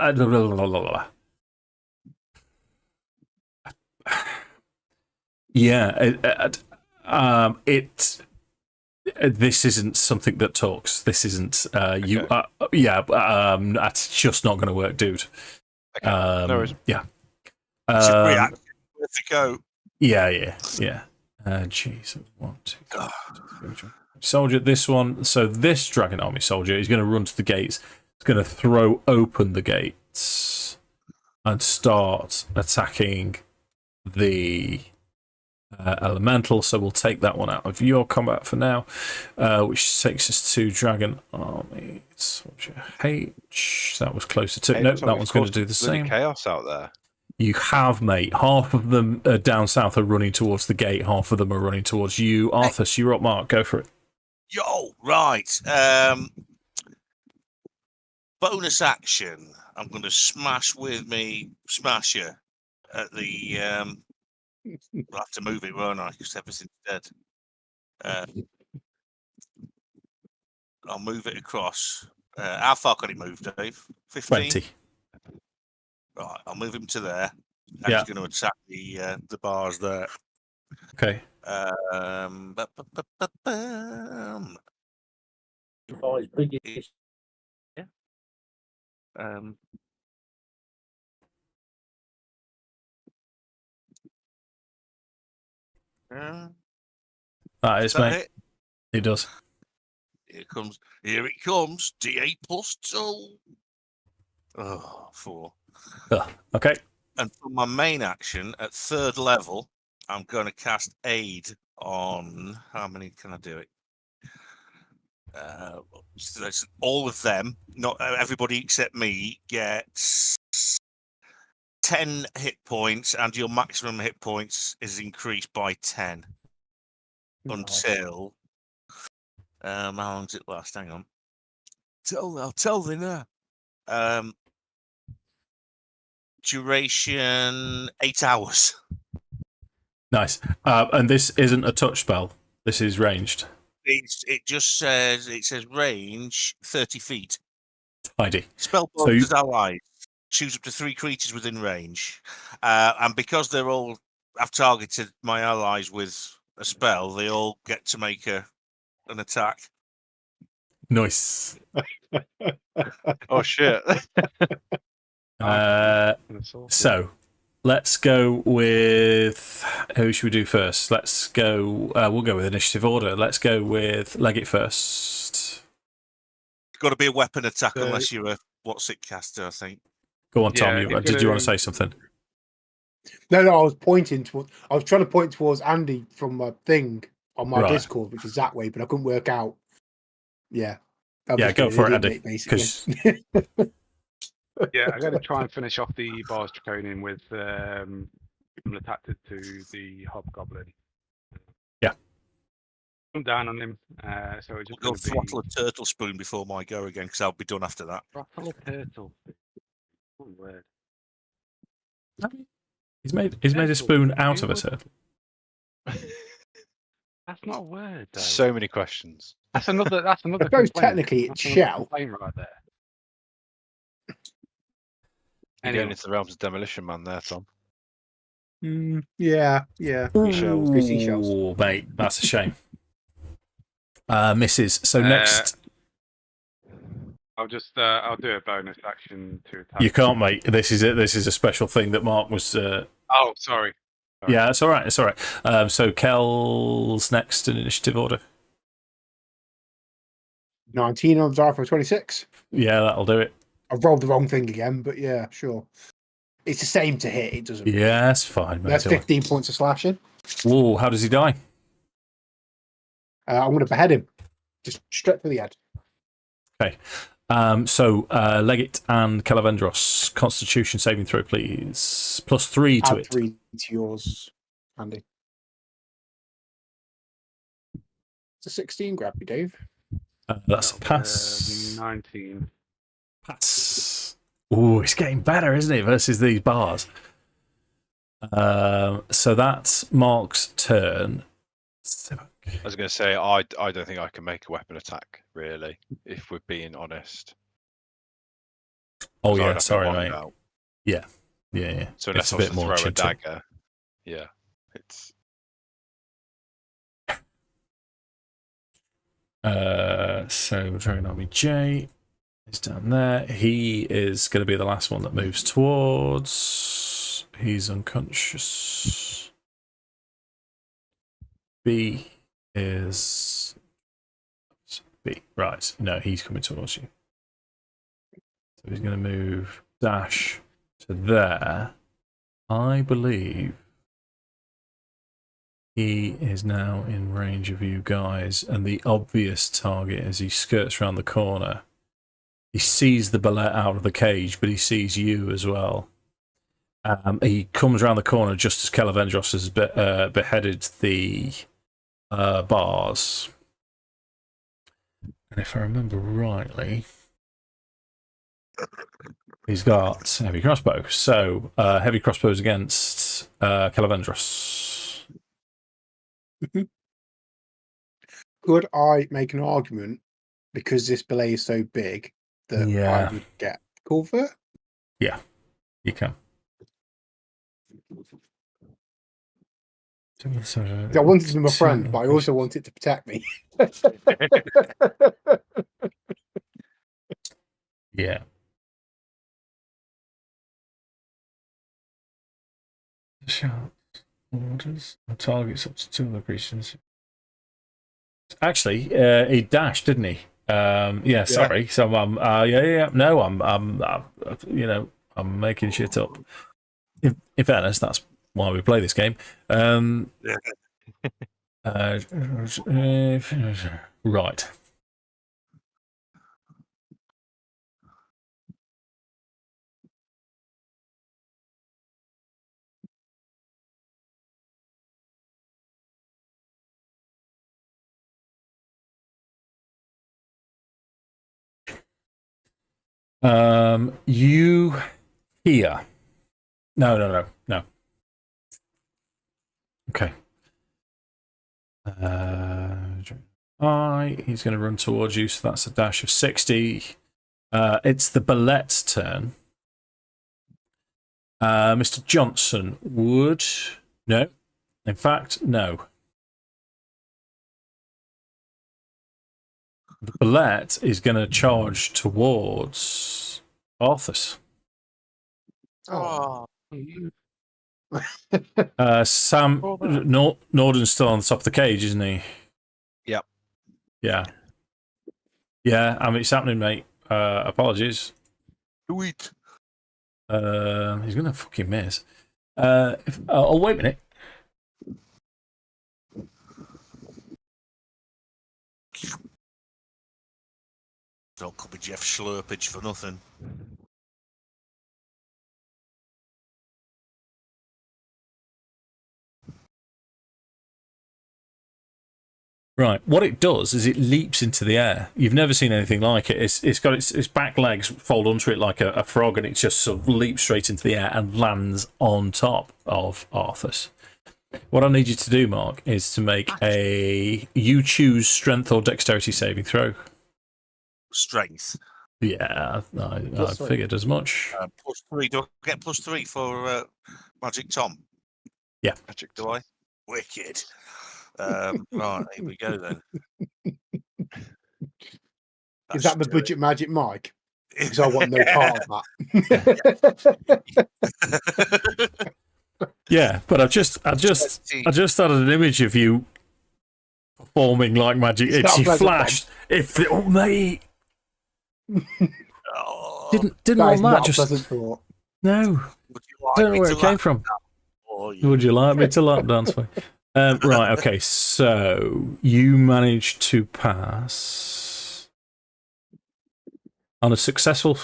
This isn't something that talks. This isn't you. That's just not going to work, dude. Okay. No worries. Yeah. It's a reaction. Let's go. Yeah. Jeez. 1, 2, 3, 4. Soldier, this one. So this Dragon Army soldier is going to run to the gates. It's going to throw open the gates and start attacking the elemental. So we'll take that one out of your combat for now, which takes us to Dragon Army soldier H. That was closer to. Nope, that one's going to do the same. Chaos out there. You have, mate. Half of them down south are running towards the gate. Half of them are running towards you. Arthas, you're up, Mark. Go for it. Yo, right. Bonus action. I'm going to smash with me smasher at the. I'll have to move it, won't I? Because everything's dead. I'll move it across. How far can it move, Dave? 15? 20. Right, I'll move him to there. And Yeah. he's going to attack the bars there. Okay. Yeah. That is, mate. It does. Here it comes. D8 plus 2. Oh, 4. Okay. And for my main action at 3rd level, I'm going to cast Aid on. How many can I do it? So that's all of them. Not everybody except me gets 10 hit points, and your maximum hit points is increased by 10 until. How long does it last? Hang on. I'll tell them now. Duration 8 hours. Nice. And this isn't a touch spell. This is ranged. It just says range 30 feet. Tidy. Spell So bonus allies. Choose up to 3 creatures within range. And because they're all I've targeted my allies with a spell, they all get to make an attack. Nice. Oh shit. So let's go with who should we do first? Let's go. We'll go with initiative order. Let's go with Leggit first. It's got to be a weapon attack So- unless you're a what's it caster, I think. Go on, Yeah, Tom. if Did you want to you're say something? No, I was pointing towards. I was trying to point towards Andy from my thing on my Right. Discord, which is that way, but I couldn't work out. Yeah. I'm Yeah, just go being for it, an Andy. idiot, basically. Yeah, I'm going to try and finish off the Bars Draconian with I'm attached to the Hobgoblin. Yeah. Jump down on him. So it's We'll just go going to throttle be a turtle spoon before my go again, because I'll be done after that. throttle a turtle. One word. He's made a spoon out of a turtle. That's not a word. Though. So many questions. That's another. I suppose complaint. technically it's That's another shell. complaint right there. You're Anyway. going into the realms of Demolition Man there, Tom. Yeah. Shells. Three seashells. Ooh, mate, that's a shame. Misses. So Uh, next, I'll just I'll do a bonus action to attack. you can't, mate. This is it. This is a special thing that Mark was. Oh, sorry. Yeah, it's all right. It's all right. So Kel's next in initiative order. 19 on die for 26. Yeah, that'll do it. I've rolled the wrong thing again, but yeah, sure. It's the same to hit. It doesn't. Yeah, that's fine, mate. That's 15 points of slashing. Whoa, how does he die? I'm going to behead him. Just straight for the head. Okay. So Leggit and Kelevendros, Constitution saving throw, please. +3 to Add it. 3 to yours, Andy. It's a 16, grab you, Dave. That's a pass. 19. Pass. Ooh, it's getting better, isn't it, versus these bars? So that's Mark's turn. I was going to say, I don't think I can make a weapon attack, really, if we're being honest. Oh, So I'd yeah, have to sorry, wind mate. out. Yeah. So It's unless a I was bit to more throw a chin-chin. dagger, yeah, it's So Dragon Army J is down there. He is going to be the last one that moves towards. He's unconscious. B is B. Right. No, he's coming towards you. So he's going to move dash to there. I believe he is now in range of you guys, and the obvious target as he skirts around the corner. He sees the bullet out of the cage, but he sees you as well. He comes around the corner just as Kelevendros has beheaded the bars. And if I remember rightly, he's got heavy crossbow. So heavy crossbows against Kelevendros. Could I make an argument because this belay is so big that Yeah. I would get cover? Yeah, you can. I wanted to be my friend, but I also want it to protect me. Yeah. Shout orders. Targets up to 2 locations. Actually, he dashed, didn't he? Yeah, sorry. So yeah. No, I'm making shit up. In fairness, that's why we play this game. Right. You here? No. Okay. He's going to run towards you, so that's a dash of 60. It's the Ballet's turn. Mr. Johnson would... No. In fact, no. The Ballet is going to charge towards Arthas. Oh, Sam, Nordan's still on the top of the cage, isn't he? Yep. Yeah. Yeah, I mean, it's happening, mate. Apologies. Sweet. He's going to fucking miss. Oh, wait a minute. Don't call me Jeff Slurpage for nothing. Right. What it does is it leaps into the air. You've never seen anything like it. It's got its back legs fold onto it like a frog, and it just sort of leaps straight into the air and lands on top of Arthas. What I need you to do, Mark, is to make you choose strength or dexterity saving throw. Strength. Yeah, I figured as much. +3. Do I get +3 for Magic Tom? Yeah. Magic Do I? Wicked. Right, here we go then. Is that the budget magic Mike? Because I want no part of that. Yeah, but I just added an image of you performing like magic. She flashed. Oh mate, didn't want that. Just no. I don't know where it came from. Would you like me to lap dance for? Right, okay, so you managed to pass. On a successful,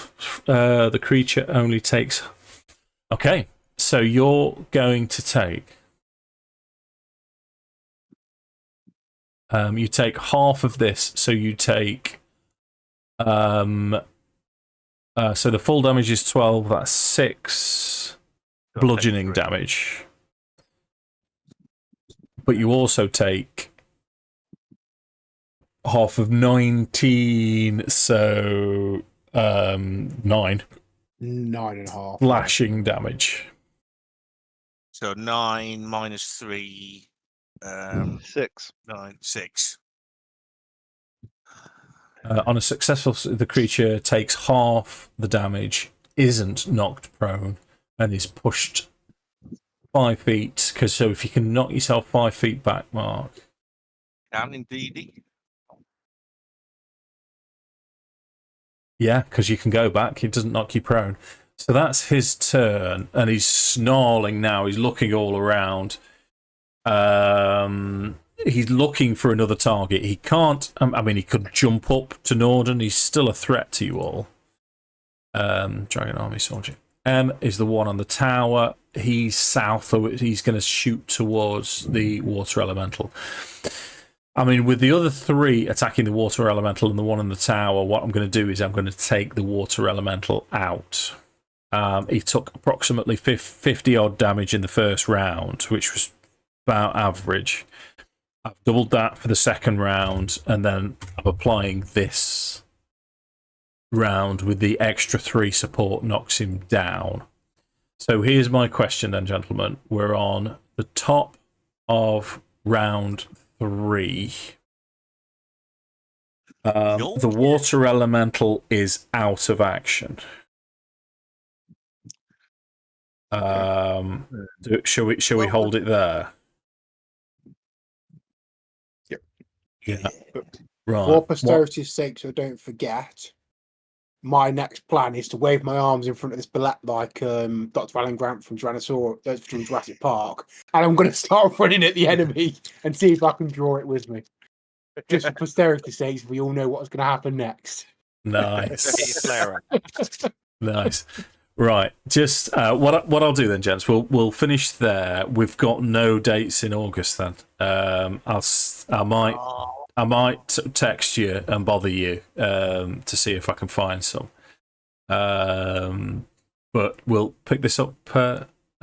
the creature only takes... Okay, so you're going to take... you take half of this, so you take... so the full damage is 12, that's 6 bludgeoning damage. But you also take half of 19, so 9. 9.5. Slashing damage. So 9 minus 3. 6. 9, 6. On a successful, the creature takes half the damage, isn't knocked prone, and is pushed 5 feet. Because so if you can knock yourself 5 feet back, Mark. Can indeed. Yeah, because you can go back. It doesn't knock you prone. So that's his turn, and he's snarling now. He's looking all around. He's looking for another target. He can't. I mean, he could jump up to Nordan. He's still a threat to you all. Dragon Army Soldier. Is the one on the tower. He's south. He's going to shoot towards the water elemental. I mean, with the other 3 attacking the water elemental and the one on the tower, what I'm going to do is I'm going to take the water elemental out. He took approximately 50 odd damage in the first round, which was about average. I've doubled that for the second round, and then I'm applying this round with the extra 3 support knocks him down. So here's my question then, gentlemen. We're on the top of round 3. The water elemental is out of action. Shall we hold it there? Yep. Yeah. Right. For posterity's sake, so don't forget, my next plan is to wave my arms in front of this bullet like Dr. Alan Grant from Jurassic Park, and I'm going to start running at the enemy and see if I can draw it with me. Just for posterity's sake, we all know what's going to happen next. Nice. Nice. Right. Just what I'll do then, gents. We'll finish there. We've got no dates in August then. I might text you and bother you to see if I can find some. But we'll pick this up